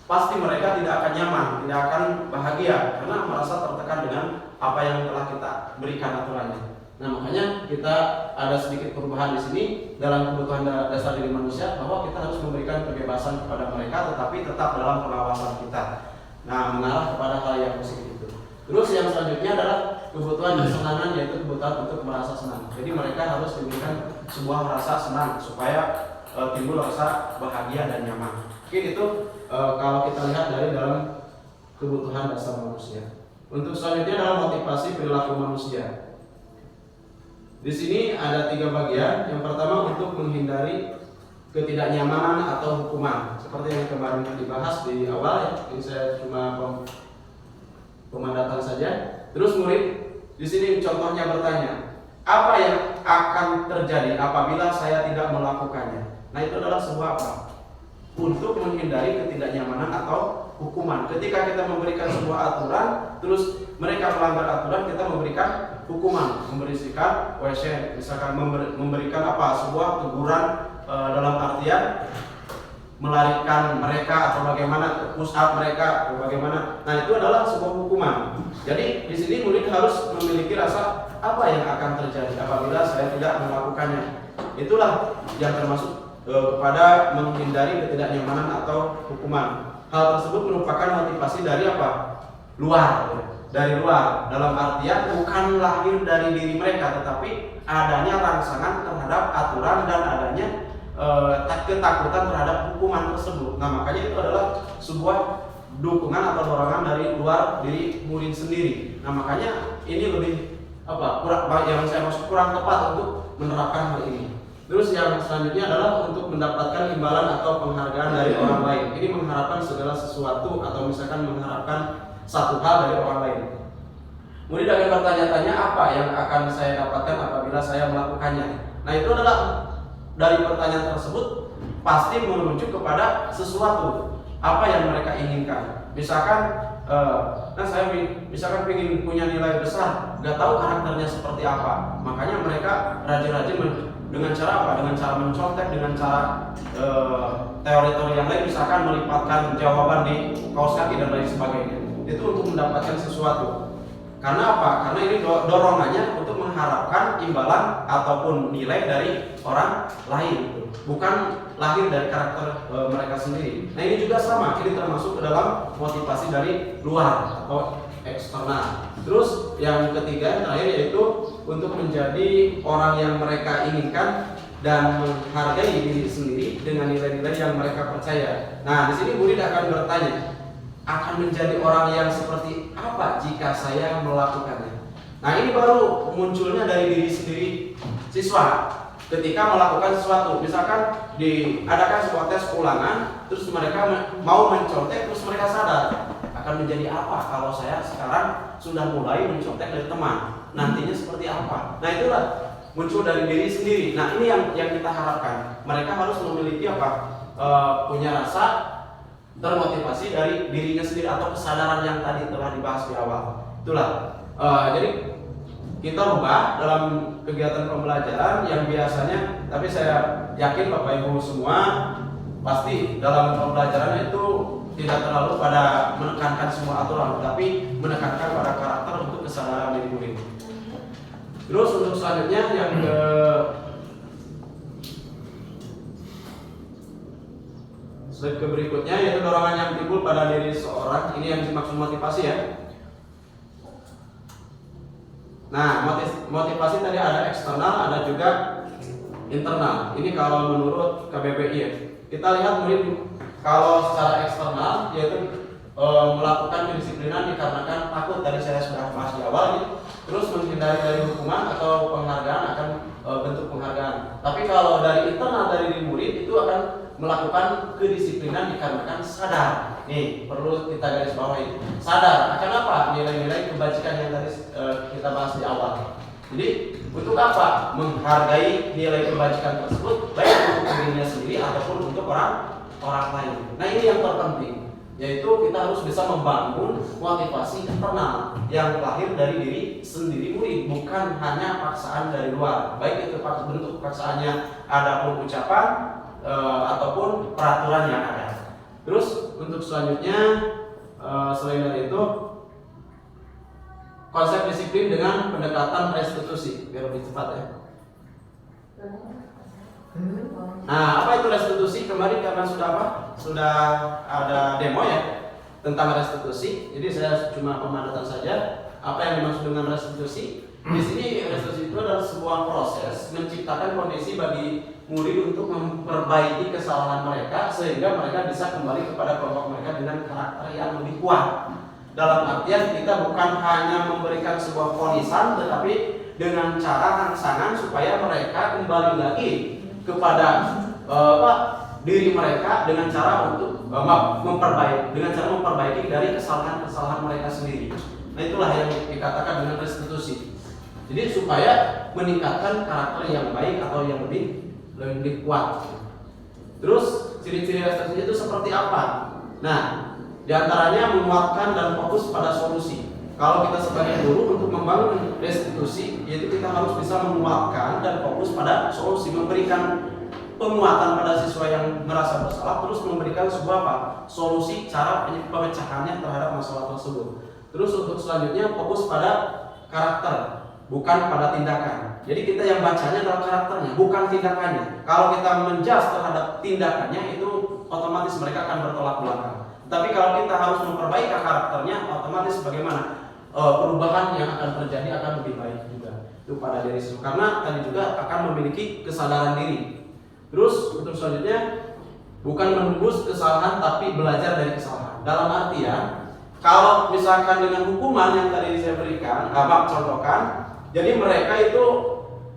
Speaker 6: pasti mereka tidak akan nyaman, tidak akan bahagia karena merasa tertekan dengan apa yang telah kita berikan aturannya. Nah, makanya kita ada sedikit perubahan di sini dalam kebutuhan dasar diri manusia, bahwa kita harus memberikan kebebasan kepada mereka, tetapi tetap dalam pengawasan kita. Nah, mengarah kepada hal yang positif itu. Terus yang selanjutnya adalah kebutuhan kesenangan, yaitu kebutuhan untuk merasa senang. Jadi mereka harus diberikan sebuah rasa senang supaya timbul rasa bahagia dan nyaman. Mungkin itu kalau kita lihat dari dalam kebutuhan dasar manusia. Untuk selanjutnya adalah motivasi perilaku manusia. Di sini ada 3 bagian. Yang pertama untuk menghindari ketidaknyamanan atau hukuman, seperti yang kemarin dibahas di awal ya. Ini saya cuma pemadatan saja. Terus murid di sini contohnya bertanya, apa yang akan terjadi apabila saya tidak melakukannya? Nah, itu adalah sebuah apa? Untuk menghindari ketidaknyamanan atau hukuman. Ketika kita memberikan sebuah aturan, terus mereka melanggar aturan, kita memberikan hukuman, memberisikan WC, misalkan memberikan sebuah teguran dalam artian melarikan mereka atau bagaimana, push up mereka atau bagaimana. Nah, itu adalah sebuah hukuman. Jadi di sini murid harus memiliki rasa apa yang akan terjadi apabila saya tidak melakukannya. Itulah yang termasuk kepada menghindari ketidaknyamanan atau hukuman. Hal tersebut merupakan motivasi dari apa? Luar. Dari luar, dalam artian bukan lahir dari diri mereka, tetapi adanya rangsangan terhadap aturan dan adanya ketakutan terhadap hukuman tersebut. Nah, makanya itu adalah sebuah dukungan atau dorongan dari luar diri murid sendiri. Nah, makanya ini lebih yang saya maksud kurang tepat untuk menerapkan hal ini. Terus yang selanjutnya adalah untuk mendapatkan imbalan atau penghargaan dari orang lain. Ini mengharapkan segala sesuatu atau misalkan mengharapkan satu hal dari orang lain. Murid akan bertanya-tanya, apa yang akan saya dapatkan apabila saya melakukannya? Nah, itu adalah dari pertanyaan tersebut pasti merujuk kepada sesuatu apa yang mereka inginkan. Misalkan saya misalkan ingin punya nilai besar, nggak tahu karakternya seperti apa, makanya mereka rajin-rajin dengan cara apa? Dengan cara mencontek, dengan cara teori-teori yang lain, misalkan melipatkan jawaban di kaos kaki dan lain sebagainya. Itu untuk mendapatkan sesuatu. Karena apa? Karena ini dorongannya untuk mengharapkan imbalan ataupun nilai dari orang lain, bukan lahir dari karakter mereka sendiri. Nah, ini juga sama, ini termasuk ke dalam motivasi dari luar atau eksternal. Terus yang ketiga, yang terakhir, yaitu untuk menjadi orang yang mereka inginkan dan menghargai diri sendiri dengan nilai-nilai yang mereka percaya. Nah, di sini murid akan bertanya, akan menjadi orang yang seperti apa jika saya melakukannya? Nah, ini baru munculnya dari diri sendiri siswa ketika melakukan sesuatu. Misalkan diadakan sebuah tes ulangan, terus mereka mau mencontek, terus mereka sadar akan menjadi apa kalau saya sekarang sudah mulai mencontek dari teman, nantinya seperti apa? Nah, itulah muncul dari diri sendiri. Nah, ini yang kita harapkan. Mereka harus memiliki punya rasa termotivasi dari dirinya sendiri atau kesadaran yang tadi telah dibahas di awal. Itulah. Jadi kita rubah dalam kegiatan pembelajaran yang biasanya, tapi saya yakin Bapak Ibu semua pasti dalam pembelajaran itu tidak terlalu pada menekankan semua aturan, tapi menekankan pada karakter untuk kesadaran diri murid. Terus untuk selanjutnya yang slide berikutnya, yaitu dorongan yang timbul pada diri seorang. Ini yang dimaksud motivasi ya. Nah, motivasi tadi ada eksternal, ada juga internal. Ini kalau menurut KBBI ya. Kita lihat murid kalau secara eksternal, yaitu melakukan kedisiplinan dikarenakan takut, tadi saya sudah bahas di awal ya. Terus menghindari dari hukuman atau penghargaan akan bentuk penghargaan. Tapi kalau dari internal dari diri murid itu akan melakukan kedisiplinan dikarenakan sadar. Nih, perlu kita garis bawahi. Sadar akan apa? Nilai-nilai kebajikan yang tadi kita bahas di awal. Jadi, untuk apa? Menghargai nilai kebajikan tersebut, baik untuk dirinya sendiri ataupun untuk orang lain. Nah, ini yang terpenting, yaitu kita harus bisa membangun motivasi internal yang lahir dari diri sendiri murid, bukan hanya paksaan dari luar. Baik itu bentuk paksaannya adapun ucapan ataupun peraturan yang ada. Terus untuk selanjutnya, selain dari itu,
Speaker 7: konsep disiplin dengan pendekatan restitusi, biar lebih cepat ya. Nah, apa itu restitusi? Kemarin karena sudah ada demo ya tentang restitusi. Jadi saya cuma pemadatan saja apa yang dimaksud dengan restitusi. Di sini restitusi itu adalah sebuah proses menciptakan kondisi bagi murid untuk memperbaiki kesalahan mereka sehingga mereka bisa kembali kepada kelompok mereka dengan karakter yang lebih kuat. Dalam artian kita bukan hanya memberikan sebuah vonisan, tetapi dengan cara rangsangan supaya mereka kembali lagi kepada diri mereka dengan cara untuk memperbaiki dari kesalahan-kesalahan mereka sendiri. Nah, itulah yang dikatakan dengan restitusi. Jadi supaya meningkatkan karakter yang baik atau yang lebih kuat. Terus ciri-ciri restitusi itu seperti apa? Nah, diantaranya menguatkan dan fokus pada solusi. Kalau kita sebagai guru untuk membangun restitusi, yaitu kita harus bisa menguatkan dan fokus pada solusi, memberikan penguatan pada siswa yang merasa bersalah, terus memberikan sebuah solusi cara pemecahannya terhadap masalah tersebut. Terus untuk selanjutnya fokus pada karakter, bukan pada tindakan. Jadi kita yang bacanya adalah karakternya, bukan tindakannya. Kalau kita menjudge terhadap tindakannya, itu otomatis mereka akan bertolak belakang. Tapi kalau kita harus memperbaiki karakternya, otomatis bagaimana? Perubahan yang akan terjadi akan lebih baik juga itu pada diri siswa, karena tadi juga akan memiliki kesadaran diri. Terus untuk selanjutnya bukan menembus kesalahan tapi belajar dari kesalahan. Dalam artian kalau misalkan dengan hukuman yang tadi saya berikan, contohkan, jadi mereka itu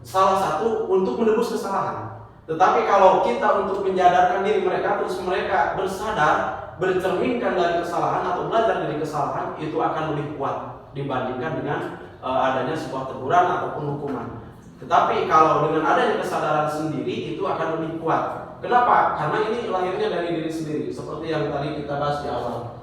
Speaker 7: salah satu untuk menebus kesalahan. Tetapi kalau kita untuk menyadarkan diri mereka, terus mereka bersadar, bercerminkan dari kesalahan atau belajar dari kesalahan, itu akan lebih kuat dibandingkan dengan adanya sebuah teguran ataupun hukuman. Tetapi kalau dengan adanya kesadaran sendiri, itu akan lebih kuat. Kenapa? Karena ini lahirnya dari diri sendiri, seperti yang tadi kita bahas di awal.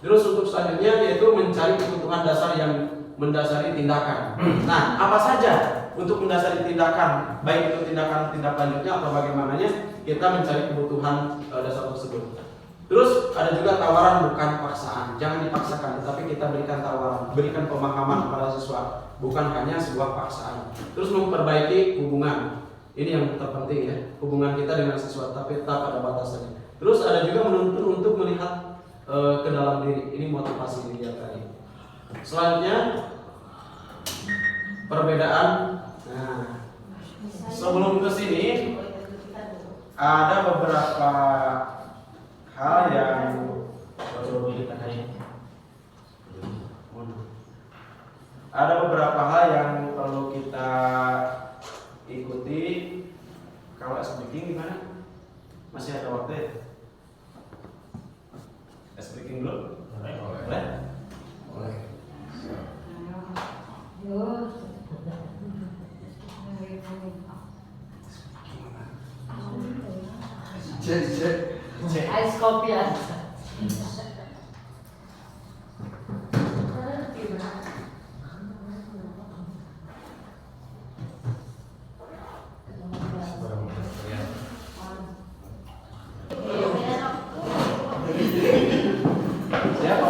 Speaker 7: Terus untuk selanjutnya yaitu mencari kebutuhan dasar yang mendasari tindakan. Nah, apa saja untuk mendasari tindakan, baik itu tindakan tindak lanjutnya atau bagaimananya, kita mencari kebutuhan dasar tersebut. Terus ada juga tawaran bukan paksaan, jangan dipaksakan, tetapi kita berikan tawaran, berikan pemahaman kepada siswa, bukan hanya sebuah paksaan. Terus memperbaiki hubungan, ini yang terpenting ya, hubungan kita dengan siswa, tapi tetap ada batasannya. Terus ada juga menuntun untuk melihat ke dalam diri, ini motivasi diri yang tadi. Selanjutnya perbedaan. Nah, sebelum ke sini ada beberapa hal yang perlu kita ikuti. Kalau speaking gimana? Masih ada waktu ya? Speaking dulu? Boleh? Boleh.
Speaker 5: Ice kopi aja.
Speaker 8: Siapa?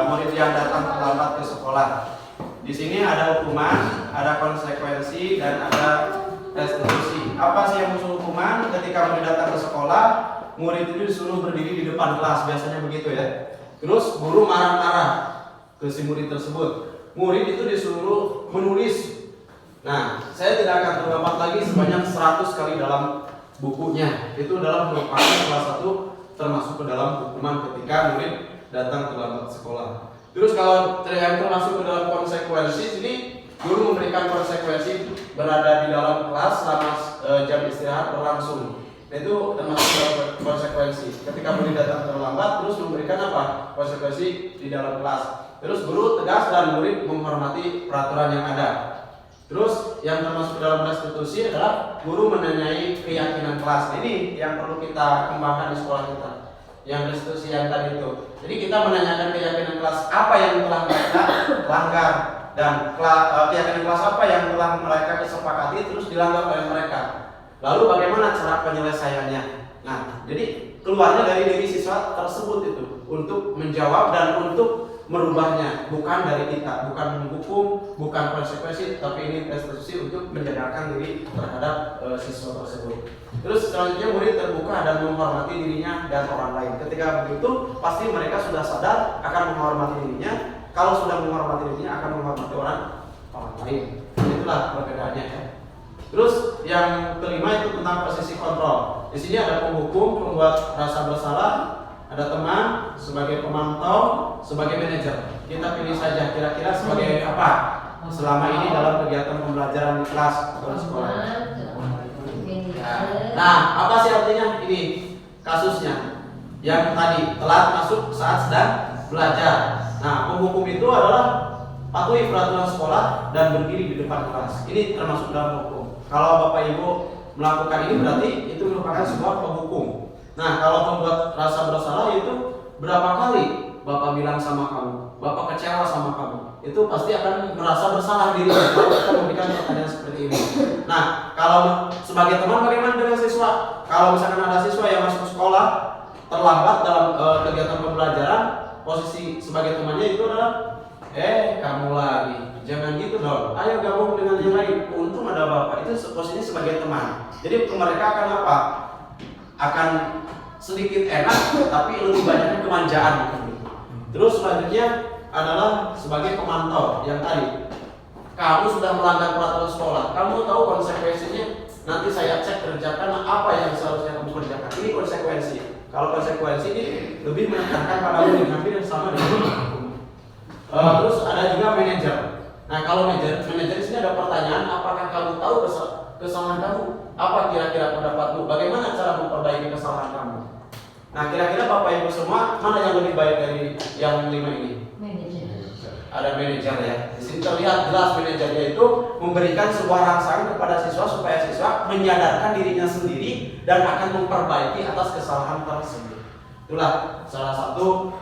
Speaker 6: murid yang datang terlambat ke sekolah. Di sini ada hukuman, ada konsekuensi, dan ada restitusi. Apa sih yang musuh hukuman? Ketika murid datang ke sekolah, murid itu disuruh berdiri di depan kelas, biasanya begitu ya. Terus guru marah-marah ke si murid tersebut. Murid itu disuruh menulis. Nah, saya tidak akan terlambat lagi sebanyak 100 kali dalam bukunya. Itu adalah merupakan salah satu termasuk ke dalam hukuman ketika murid datang terlambat sekolah. Terus kalau yang termasuk ke dalam konsekuensi, sini guru memberikan konsekuensi berada di dalam kelas selama jam istirahat berlangsung. Nah, itu termasuk dalam konsekuensi. Ketika murid datang terlambat, terus memberikan apa? Konsekuensi di dalam kelas. Terus guru tegas dan murid menghormati peraturan yang ada. Terus yang termasuk dalam restitusi adalah guru menanyai keyakinan kelas. Ini yang perlu kita kembangkan di sekolah kita. Yang restitusi yang tadi itu. Jadi kita menanyakan keyakinan kelas apa yang telah mereka langgar dan keyakinan kelas apa yang telah mereka kesepakati terus dilanggar oleh mereka. Lalu bagaimana cara penyelesaiannya? Nah, jadi keluarnya dari diri siswa tersebut itu untuk menjawab dan untuk merubahnya, bukan dari kita, bukan menghukum, bukan konsekuensi, tapi ini restitusi untuk menjadarkan diri terhadap siswa tersebut. Terus selanjutnya murid terbuka dan menghormati dirinya dan orang lain. Ketika begitu, pasti mereka sudah sadar akan menghormati dirinya. Kalau sudah menghormati dirinya, akan menghormati orang lain. Itulah perbedaannya ya. Terus yang kelima itu tentang posisi kontrol. Di sini ada penghukum, pembuat rasa bersalah, ada teman sebagai pemantau, sebagai manajer. Kita pilih saja kira-kira sebagai apa selama ini dalam kegiatan pembelajaran di kelas atau di sekolah. Nah, apa sih artinya ini kasusnya? Yang tadi telat masuk saat sedang belajar. Nah, penghukum itu adalah patuhi peraturan sekolah dan berdiri di depan kelas. Ini termasuk dalam hukum. Kalau Bapak Ibu melakukan ini berarti itu merupakan sebuah penghukum. Nah, kalau membuat rasa bersalah itu berapa kali Bapak bilang sama kamu, Bapak kecewa sama kamu, itu pasti akan merasa bersalah diri kalau kita memberikan pertanyaan seperti ini. Nah, kalau sebagai teman bagaimana dengan siswa? Kalau misalkan ada siswa yang masuk sekolah terlambat dalam kegiatan pembelajaran, posisi sebagai temannya itu adalah kamu lagi, jangan gitu dong, ayo gabung dengan yang lain. Untung ada Bapak, itu posisinya sebagai teman. Jadi mereka akan apa? Akan sedikit enak, tapi lebih banyaknya kemanjaan. Terus selanjutnya adalah sebagai pemantau yang tadi. Kamu sudah melanggar peraturan sekolah, kamu tahu konsekuensinya. Nanti saya cek kerjakan apa yang seharusnya kamu kerjakan. Ini konsekuensi. Kalau konsekuensi ini lebih menekankan pada murid, hampir yang sama dengan hukum. Terus ada juga manajer. Nah, kalau manajer di sini ada pertanyaan, apakah kamu tahu kesalahan kamu? Apa kira-kira pendapatmu? Bagaimana cara memperbaiki kesalahan kamu? Nah, kira-kira Bapak Ibu semua mana yang lebih baik dari yang 5 ini?
Speaker 5: Manajer.
Speaker 6: Ada manajer ya. Di sini terlihat jelas manajernya itu memberikan sebuah rangsangan kepada siswa supaya siswa menyadarkan dirinya sendiri dan akan memperbaiki atas kesalahan tersebut. Itulah salah satu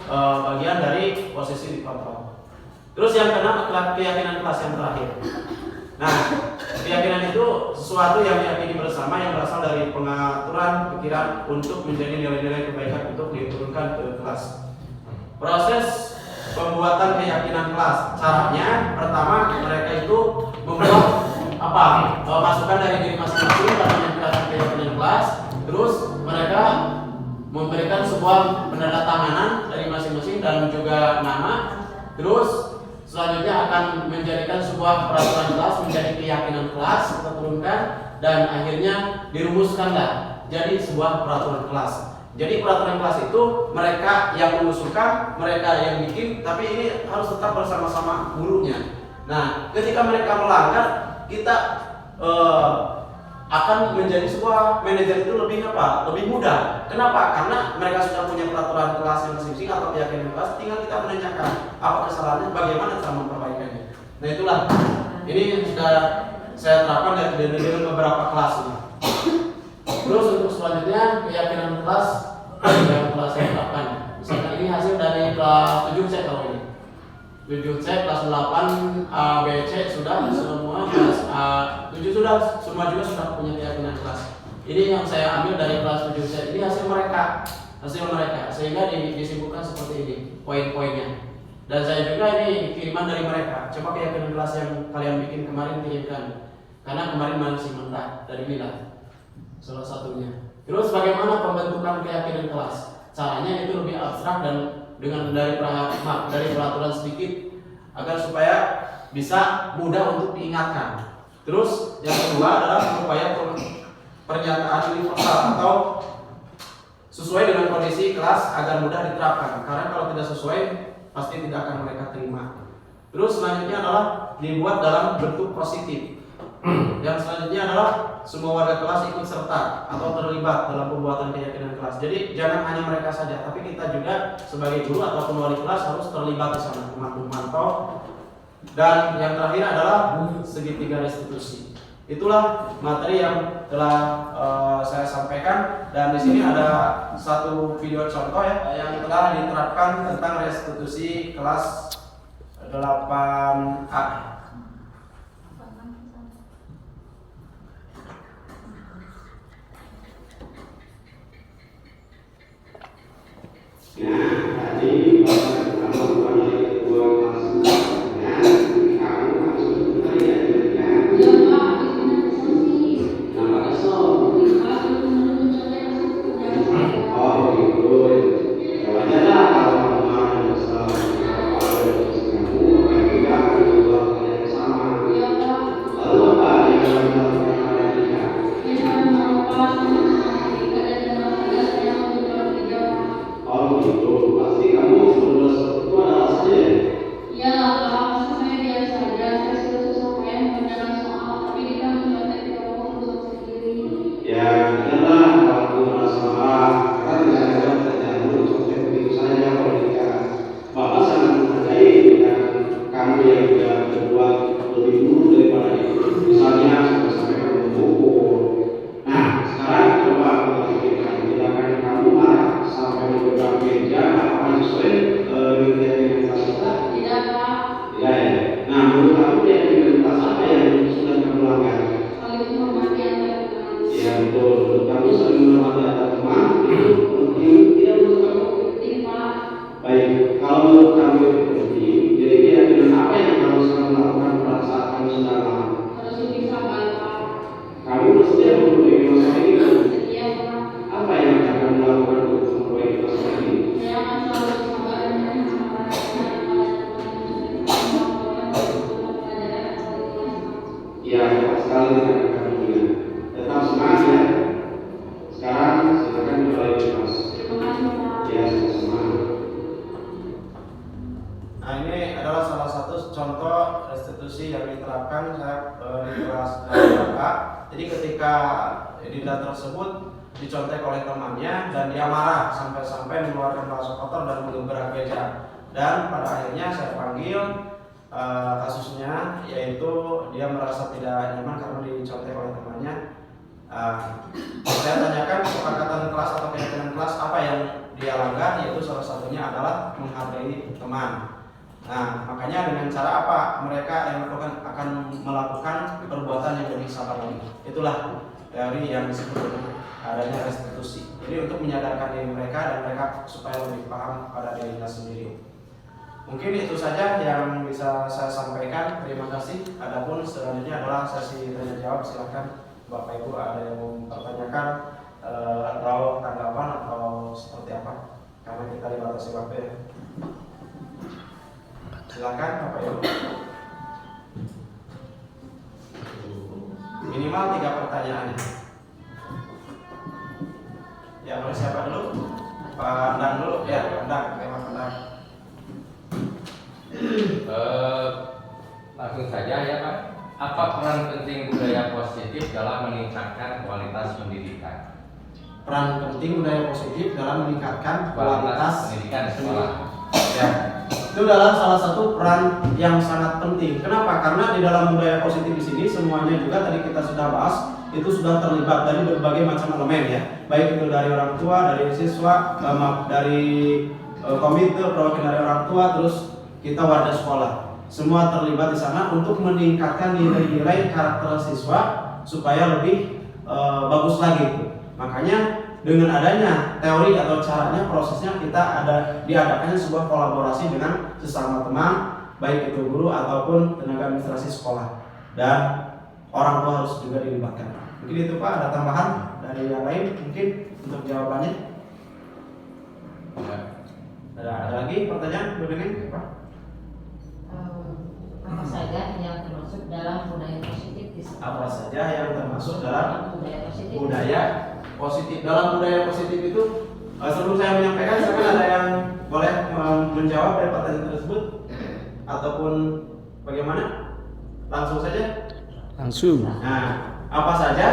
Speaker 6: bagian dari posisi dikontrol. Terus yang keenam adalah keyakinan kelas yang terakhir. Nah, keyakinan itu sesuatu yang diyakini bersama yang berasal dari pengaturan pikiran untuk menjadi nilai-nilai kebaikan untuk diturunkan ke kelas. Proses pembuatan keyakinan kelas, caranya pertama mereka itu membuat apa? Masukan dari diri masing-masing dalam menyatakan keyakinan kelas. Terus mereka memberikan sebuah penandatanganan dari masing-masing dan juga nama. Terus selanjutnya akan menjadikan sebuah peraturan kelas menjadi keyakinan kelas kita turunkan dan akhirnya dirumuskanlah jadi sebuah peraturan kelas. Jadi peraturan kelas itu mereka yang mengusulkan, mereka yang bikin, tapi ini harus tetap bersama-sama gurunya. Nah, ketika mereka melanggar, kita akan menjadi sebuah manajer itu lebih apa? Lebih mudah. Kenapa? Karena mereka sudah punya peraturan kelas yang masing-masing atau keyakinan kelas, tinggal kita menanyakan apa kesalahannya, bagaimana cara memperbaikinya. Nah, itulah. Ini sudah saya terapkan dari beberapa kelas ini. Terus untuk selanjutnya keyakinan kelas yang telah saya terapkan. Misalkan ini hasil dari kelas 7 C kalau ini. 7 C, kelas 8 A, B, C sudah semua, kelas A 7 sudah, semua juga sudah punya keyakinan kelas. Ini yang saya ambil dari kelas 7 C, ini hasil mereka, sehingga disimpulkan seperti ini poin-poinnya.
Speaker 7: Dan saya juga ini kiriman dari mereka. Coba keyakinan kelas yang kalian bikin kemarin kirimkan. Karena kemarin masih mentah dari Mila, salah satunya. Terus bagaimana pembentukan keyakinan kelas? Caranya itu lebih abstrak dan dengan dari peraturan sedikit agar supaya bisa mudah untuk diingatkan. Terus yang kedua adalah upaya pernyataan universal atau sesuai dengan kondisi kelas agar mudah diterapkan. Karena kalau tidak sesuai pasti tidak akan mereka terima. Terus selanjutnya adalah dibuat dalam bentuk positif. Yang selanjutnya adalah semua warga kelas ikut serta atau terlibat dalam pembuatan keyakinan kelas. Jadi jangan hanya mereka saja, tapi kita juga sebagai guru ataupun wali kelas harus terlibat di sana, memantau. Dan yang terakhir adalah segitiga restitusi. Itulah materi yang telah saya sampaikan, dan di sini ada satu video contoh ya yang telah diterapkan tentang restitusi kelas 8A.
Speaker 8: Tadi kalau bagi kedua maksudnya kamu harus benar nama kesel. Oh gitu. Ya wajar lah kalau kamu ada kesel. Kalau ada kesel kamu juga akan berbuat hal yang sama. Lalu apa yang akan dilakukan pada kita? Oh gitu, pasti kamu menurut itu ada alasannya ya?
Speaker 9: Iya Pak, saya biasa aja, saya susah main mengerjakan soal, tapi kita mencontek tidak mau urusan sendiri.
Speaker 8: Ya, benar kalau itu masalah, karena tidak ada kerjaan contek begitu saja kalau kita. Bapak sangat menghargai dan kamu yang sudah berbuat lebih dulu daripada itu. Misalnya sampai kamu mengukur. Nah, sekarang coba aku pikirkan, tindakan kamu marah sampai menggerak meja apakah sesuai dengan kelas kita?
Speaker 9: Tidak Pak.
Speaker 8: Tidak ya. Nah, menurut kamu yang kelas apa yang sudah kamu langgar?
Speaker 9: Saling menghormati antar teman.
Speaker 8: Ya betul. Menurut kamu saling menghormati antar teman itu penting tidak menurut kamu?
Speaker 9: Penting Pak.
Speaker 8: Baik, kalau menurut kamu itu penting, jadi keyakinan apa yang harus kamu lakukan pada saat kamu sedang lama?
Speaker 9: Harus lebih sabar Pak.
Speaker 8: Kamu bersedia memperbaiki masalah ini kan?
Speaker 9: Setia Pak.
Speaker 8: Apa yang akan kamu lakukan untuk memperbaiki masalah ini?
Speaker 9: Saya akan selalu sabar dan menghormati
Speaker 8: Ya, tepat sekali dengan kamunya. Tetap semangat ya. Sekarang silakan mulai kelas.
Speaker 9: Terima kasih Pak.
Speaker 8: Ya, sama-sama.
Speaker 6: Nah, ini adalah salah satu contoh restitusi yang diterapkan di kelas Bapak. Jadi ketika Dinda tersebut dicontek oleh temannya dan dia marah sampai mengeluarkan bahasa kotor dan menggerak meja, dan pada akhirnya saya panggil kasusnya, yaitu dia merasa tidak nyaman karena dicontek oleh temannya. Saya tanyakan kesepakatan kelas atau keyakinan kelas apa yang dia langgar, yaitu salah satunya adalah menghargai teman. Nah, makanya dengan cara apa mereka yang akan melakukan perbuatan yang lebih sabar lagi. Itulah dari yang disebut dengan adanya restitusi. Jadi untuk menyadarkan diri mereka dan mereka supaya lebih paham pada dirinya sendiri. Mungkin itu saja yang bisa saya sampaikan. Terima kasih. Adapun selanjutnya adalah sesi tanya jawab. Silakan Bapak Ibu ada yang mau mempertanyakan atau tanggapan atau seperti apa? Karena kita dibatasi waktu ya. Silakan Bapak Ibu. Minimal 3 pertanyaan. Ya, boleh siapa dulu? Pak Endang dulu. Ya, Pak Endang. Tema Endang.
Speaker 1: Langsung saja ya Pak. Apa peran penting budaya positif dalam meningkatkan kualitas pendidikan?
Speaker 6: Peran penting budaya positif dalam meningkatkan kualitas
Speaker 1: pendidikan di sekolah.
Speaker 6: Ya, itu adalah salah satu peran yang sangat penting. Kenapa? Karena di dalam budaya positif di sini semuanya juga tadi kita sudah bahas, itu sudah terlibat dari berbagai macam elemen ya, baik itu dari orang tua, dari siswa, dari komite perwakilan dari orang tua, terus kita warga sekolah. Semua terlibat di sana untuk meningkatkan nilai-nilai karakter siswa supaya lebih bagus lagi. Makanya
Speaker 7: dengan adanya teori atau caranya prosesnya kita diadakannya sebuah kolaborasi dengan sesama teman, baik itu guru ataupun tenaga administrasi sekolah, dan orang tua harus juga dilibatkan. Mungkin itu Pak, ada tambahan dari yang lain mungkin untuk jawabannya? Ada lagi pertanyaan? Berdengar Pak?
Speaker 5: Apa saja yang termasuk dalam budaya positif di sekolah?
Speaker 7: Apa saja yang termasuk dalam
Speaker 5: budaya positif?
Speaker 7: budaya positif? Dalam budaya positif itu, sebelum saya menyampaikan, silakan ada yang boleh menjawab dari pertanyaan tersebut ataupun bagaimana? Langsung saja.
Speaker 2: Langsung.
Speaker 7: Nah, apa saja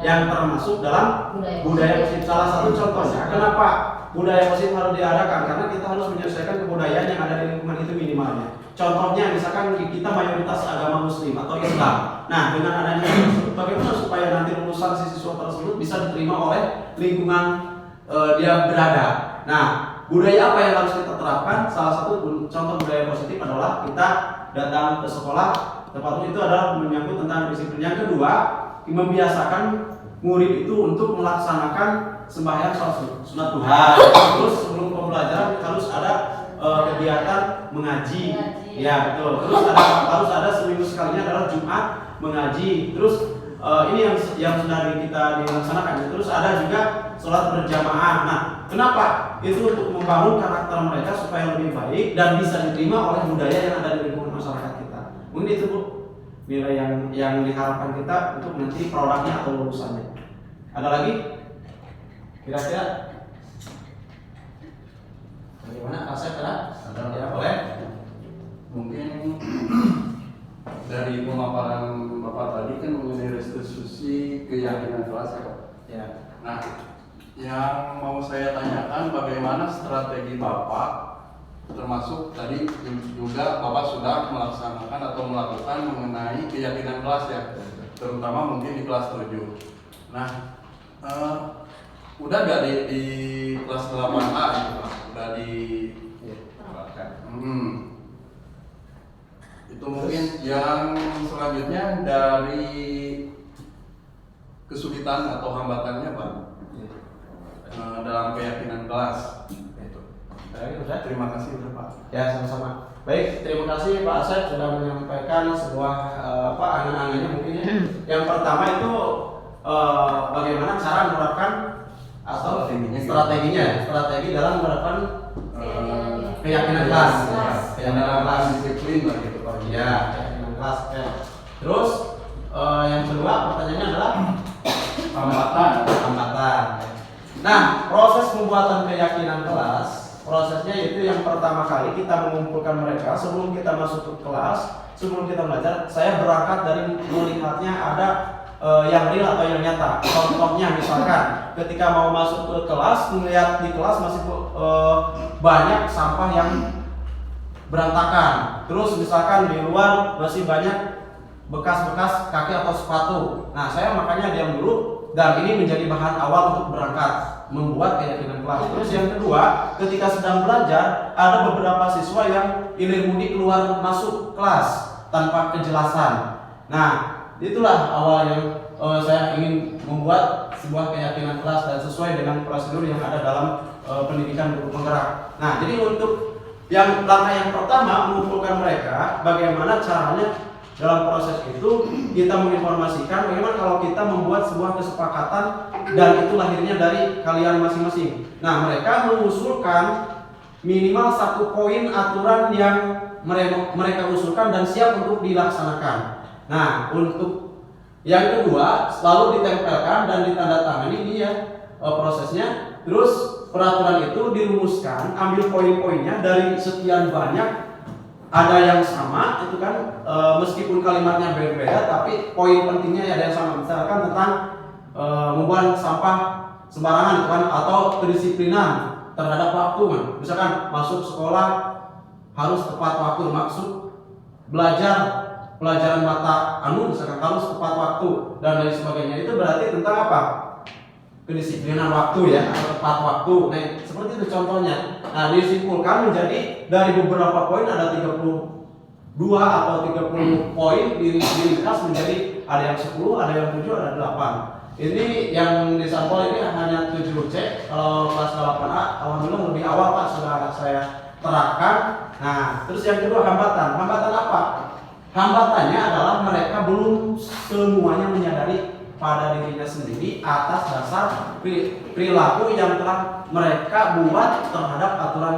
Speaker 7: yang termasuk dalam budaya positif? Salah satu contohnya, kenapa budaya positif harus diadakan? Karena kita harus menyesuaikan kebudayaan yang ada di lingkungan itu minimalnya. Contohnya misalkan kita mayoritas agama muslim atau Islam. Nah, dengan adanya bagaimana supaya nanti lulusan siswa tersebut bisa diterima oleh lingkungan dia berada. Nah, budaya apa yang harus kita terapkan? Salah satu contoh budaya positif adalah kita datang ke sekolah, tepatnya itu adalah menyangkut tentang disiplin. Yang kedua, membiasakan murid itu untuk melaksanakan sembahyang sunat duha. Terus sebelum pembelajaran harus ada kegiatan mengaji. Ya betul. Terus harus ada seminggu sekalinya adalah Jumat mengaji. Terus ini yang sudah kita dilaksanakan. Terus ada juga sholat berjamaah. Nah, kenapa? Itu untuk membangun karakter mereka supaya lebih baik dan bisa diterima oleh budaya yang ada di lingkungan masyarakat kita. Mungkin itu Bu, nilai yang diharapkan kita untuk nanti produknya atau lulusannya. Ada lagi? Kira-kira bagaimana? Asep ada? Ya boleh.
Speaker 10: Mungkin dari pemaparan Bapak tadi kan mengenai restitusi keyakinan kelas ya Pak.
Speaker 7: Ya.
Speaker 10: Nah, yang mau saya tanyakan bagaimana strategi Bapak, termasuk tadi juga Bapak sudah melaksanakan atau melakukan mengenai keyakinan kelas ya, terutama mungkin di kelas 7. Nah, udah gak di kelas 8A gitu Pak? Udah di itu mungkin yang selanjutnya dari kesulitan atau hambatannya Pak dalam keyakinan kelas. Terima kasih Pak.
Speaker 7: Ya sama-sama. Baik, terima kasih Pak Asep sudah menyampaikan sebuah angan-angannya mungkin ya. Yang pertama itu bagaimana cara menerapkan atau strategi dalam menerapkan keyakinan kelas. Keyakinan kelas
Speaker 10: disiplin lah gitu Pak.
Speaker 7: Ya, keyakinan kelas. Ya. Terus yang kedua pertanyaannya adalah hambatan. Nah, proses pembuatan keyakinan kelas, prosesnya itu yang pertama kali kita mengumpulkan mereka sebelum kita masuk ke kelas, sebelum kita belajar. Saya berangkat dari melihatnya ada yang real atau yang nyata. Contohnya misalkan ketika mau masuk ke kelas, melihat di kelas masih banyak sampah yang berantakan. Terus misalkan di luar masih banyak bekas-bekas kaki atau sepatu. Nah, saya makanya diam dulu dan ini menjadi bahan awal untuk berangkat membuat keyakinan kelas. Terus yang kedua, ketika sedang belajar ada beberapa siswa yang hilir mudik keluar masuk kelas tanpa kejelasan. Nah, itulah awal yang saya ingin membuat sebuah keyakinan kelas dan sesuai dengan prosedur yang ada dalam pendidikan guru penggerak. Nah, jadi untuk langkah yang pertama mengumpulkan mereka, bagaimana caranya dalam proses itu kita menginformasikan bagaimana kalau kita membuat sebuah kesepakatan dan itu lahirnya dari kalian masing-masing. Nah, mereka mengusulkan minimal 1 poin aturan yang mereka usulkan dan siap untuk dilaksanakan. Nah, untuk yang kedua selalu ditempelkan dan ditandatangani ini ya prosesnya. Terus peraturan itu dirumuskan, ambil poin-poinnya dari sekian banyak, ada yang sama itu kan meskipun kalimatnya berbeda tapi poin pentingnya ada yang sama. Misalkan tentang membuang sampah sembarangan kan, atau kedisiplinan terhadap waktu kan. Misalkan masuk sekolah harus tepat waktu, maksud pelajaran mata misalkan harus tepat waktu dan lain sebagainya. Itu berarti tentang apa? Kedisiplinan waktu ya, atau tepat waktu. Nah, seperti itu contohnya. Nah, disimpulkan menjadi dari beberapa poin ada 32 atau 30 poin diringkas menjadi ada yang 10, ada yang 7, ada 8. Ini yang disampel ini hanya 7C. Kalau kelas 8A, alhamdulillah lebih awal Pak sudah saya terapkan. Nah, terus yang kedua hambatan. Hambatan apa? Hambatannya adalah mereka belum semuanya menyadari pada dirinya sendiri atas dasar perilaku yang telah mereka buat terhadap aturan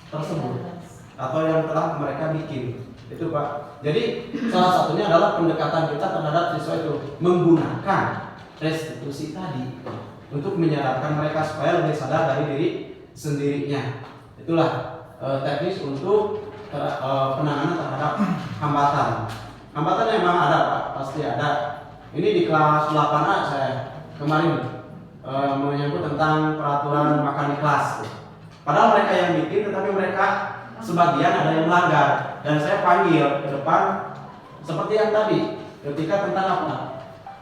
Speaker 7: tersebut atau yang telah mereka bikin. Itu Pak. Jadi salah satunya adalah pendekatan kita terhadap siswa itu menggunakan restitusi tadi untuk menyadarkan mereka supaya lebih sadar dari diri sendirinya. Itulah teknis untuk penanganan terhadap hambatan. Hambatan memang ada Pak, pasti ada. Ini di kelas 8A saya kemarin menyebut tentang peraturan makan di kelas. Padahal mereka yang bikin, tetapi mereka sebagian ada yang melanggar. Dan saya panggil ke depan seperti yang tadi, ketika tentang apa?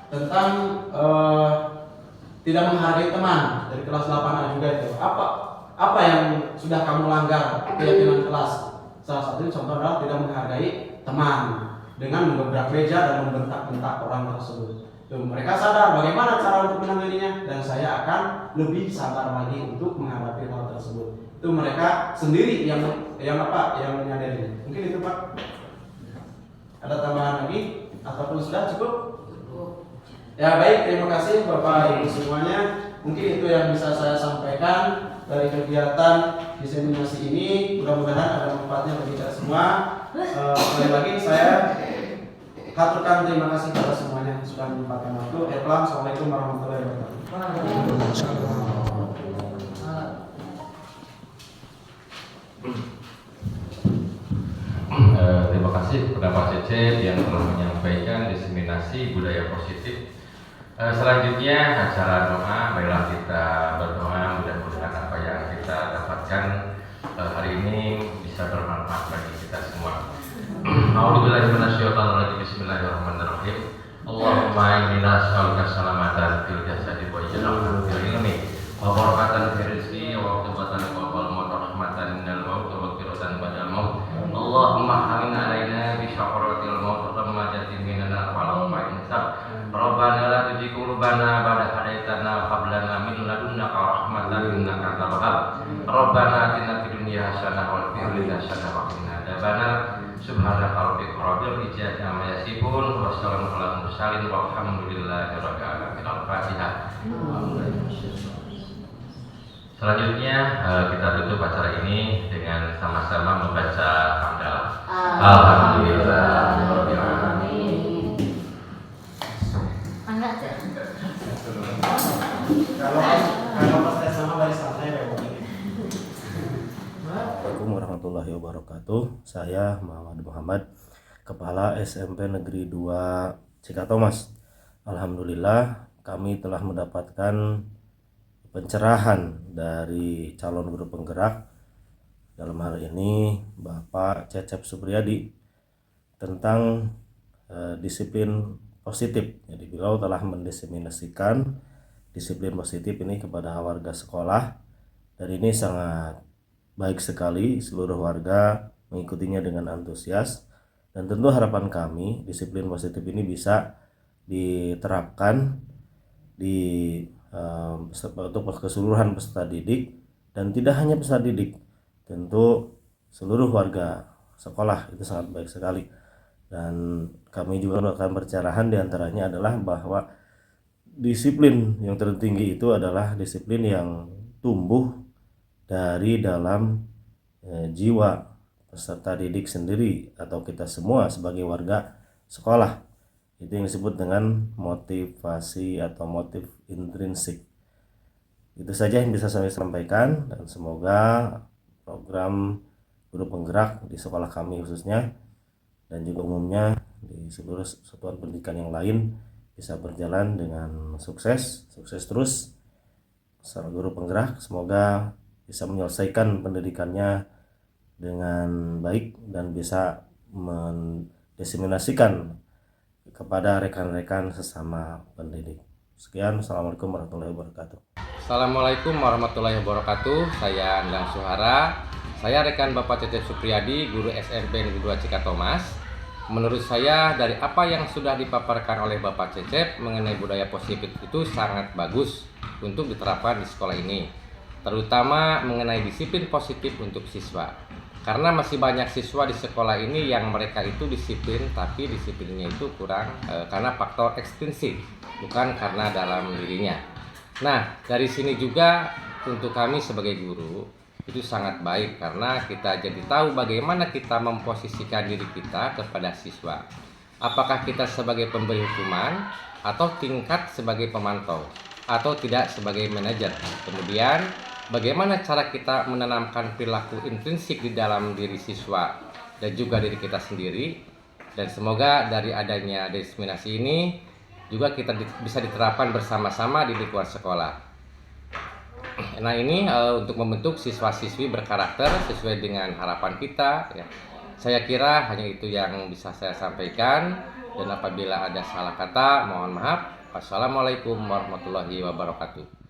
Speaker 7: Tentang tidak menghargai teman dari kelas 8A juga itu. Apa yang sudah kamu langgar keyakinan kelas? Salah satu contoh adalah tidak menghargai teman dengan menggebrak meja dan membentak-bentak orang tersebut. Tuh, mereka sadar bagaimana cara untuk menanganinya dan saya akan lebih sabar lagi untuk menghadapi hal tersebut. Itu mereka sendiri yang menyadari. Mungkin itu Pak. Ada tambahan lagi ataupun sudah cukup? Ya baik, terima kasih Bapak Ibu semuanya. Mungkin itu yang bisa saya sampaikan dari kegiatan diseminasi ini. Mudah-mudahan ada manfaatnya bagi kita semua. Sekali lagi saya haturkan terima kasih kepada semuanya yang sudah menyempatkan waktu. Assalamualaikum warahmatullahi wabarakatuh.
Speaker 1: Terima kasih kepada Pak Cecep yang telah menyampaikan diseminasi budaya positif. Selanjutnya acara doa, marilah kita berdoa mudah-mudahan apa yang kita dapatkan hari ini bisa bermanfaat bagi kita semua. A'udzubillahi minasyaitonir rajim. Bismillahirrahmanirrahim. Allahumma inni nas'aluka salamatan fil jasadi wa ijazatan fil ilmi wa barakatan fil rizqi wa uqubatan wal maut rahmatan minal maut wa qiratan ba'dal maut. Allahumma hamin alaina bi syafaratil maut wa ramajatin minana wa al-ma'in sab. Rabbana la tuzigh qulubana ba'da hadaitana wa hab lana min ladunka rahmatan innaka antal wahhab. Rabbana atina fid dunya hasanah wa fil akhirati hasanah wa qina adzabannar. Subhanaka rabbika rabbil izzati amma yasifun wa salamun alal mursalin walhamdulillahi rabbil alamin. Al-Fatihah. Selanjutnya kita tutup acara ini dengan sama-sama membaca hamdalah. Alhamdulillah rabbil alamin.
Speaker 7: Kalau pas tes sama baris santai ya Bapak.
Speaker 11: Assalamualaikum warahmatullahi wabarakatuh. Saya Muhammad, Kepala SMP Negeri 2 Cikatomas. Alhamdulillah kami telah mendapatkan pencerahan dari calon guru penggerak, dalam hal ini Bapak Cecep Supriyadi, tentang disiplin positif. Jadi beliau telah mendiseminasikan disiplin positif ini kepada warga sekolah, dan ini sangat baik sekali, seluruh warga mengikutinya dengan antusias, dan tentu harapan kami disiplin positif ini bisa diterapkan untuk keseluruhan peserta didik, dan tidak hanya peserta didik, tentu seluruh warga sekolah. Itu sangat baik sekali, dan kami juga melakukan pencerahan diantaranya adalah bahwa disiplin yang tertinggi itu adalah disiplin yang tumbuh dari dalam jiwa peserta didik sendiri atau kita semua sebagai warga sekolah. Itu yang disebut dengan motivasi atau motif intrinsik. Itu saja yang bisa saya sampaikan, dan semoga program guru penggerak di sekolah kami khususnya dan juga umumnya di seluruh satuan pendidikan yang lain bisa berjalan dengan sukses terus. Seorang guru penggerak semoga bisa menyelesaikan pendidikannya dengan baik dan bisa mendiseminasikan kepada rekan-rekan sesama pendidik. Sekian, Assalamualaikum warahmatullahi wabarakatuh.
Speaker 1: Assalamualaikum warahmatullahi wabarakatuh. Saya Endang Suhara. Saya rekan Bapak Cecep Supriyadi, guru SMP Negeri 2 Cikatomas. menurut saya dari apa yang sudah dipaparkan oleh Bapak Cecep mengenai budaya positif itu sangat bagus untuk diterapkan di sekolah ini, terutama mengenai disiplin positif untuk siswa. Karena masih banyak siswa di sekolah ini yang mereka itu disiplin, tapi disiplinnya itu kurang karena faktor ekstrinsik, bukan karena dalam dirinya. Nah, dari sini juga untuk kami sebagai guru itu sangat baik karena kita jadi tahu bagaimana kita memposisikan diri kita kepada siswa. Apakah kita sebagai pemberi hukuman atau tingkat sebagai pemantau atau tidak sebagai manajer. Kemudian bagaimana cara kita menanamkan perilaku intrinsik di dalam diri siswa dan juga diri kita sendiri. Dan semoga dari adanya diskriminasi ini juga kita bisa diterapkan bersama-sama di lingkungan sekolah. Nah ini untuk membentuk siswa-siswi berkarakter sesuai dengan harapan kita ya. Saya kira hanya itu yang bisa saya sampaikan, dan apabila ada salah kata mohon maaf. Wassalamualaikum warahmatullahi wabarakatuh.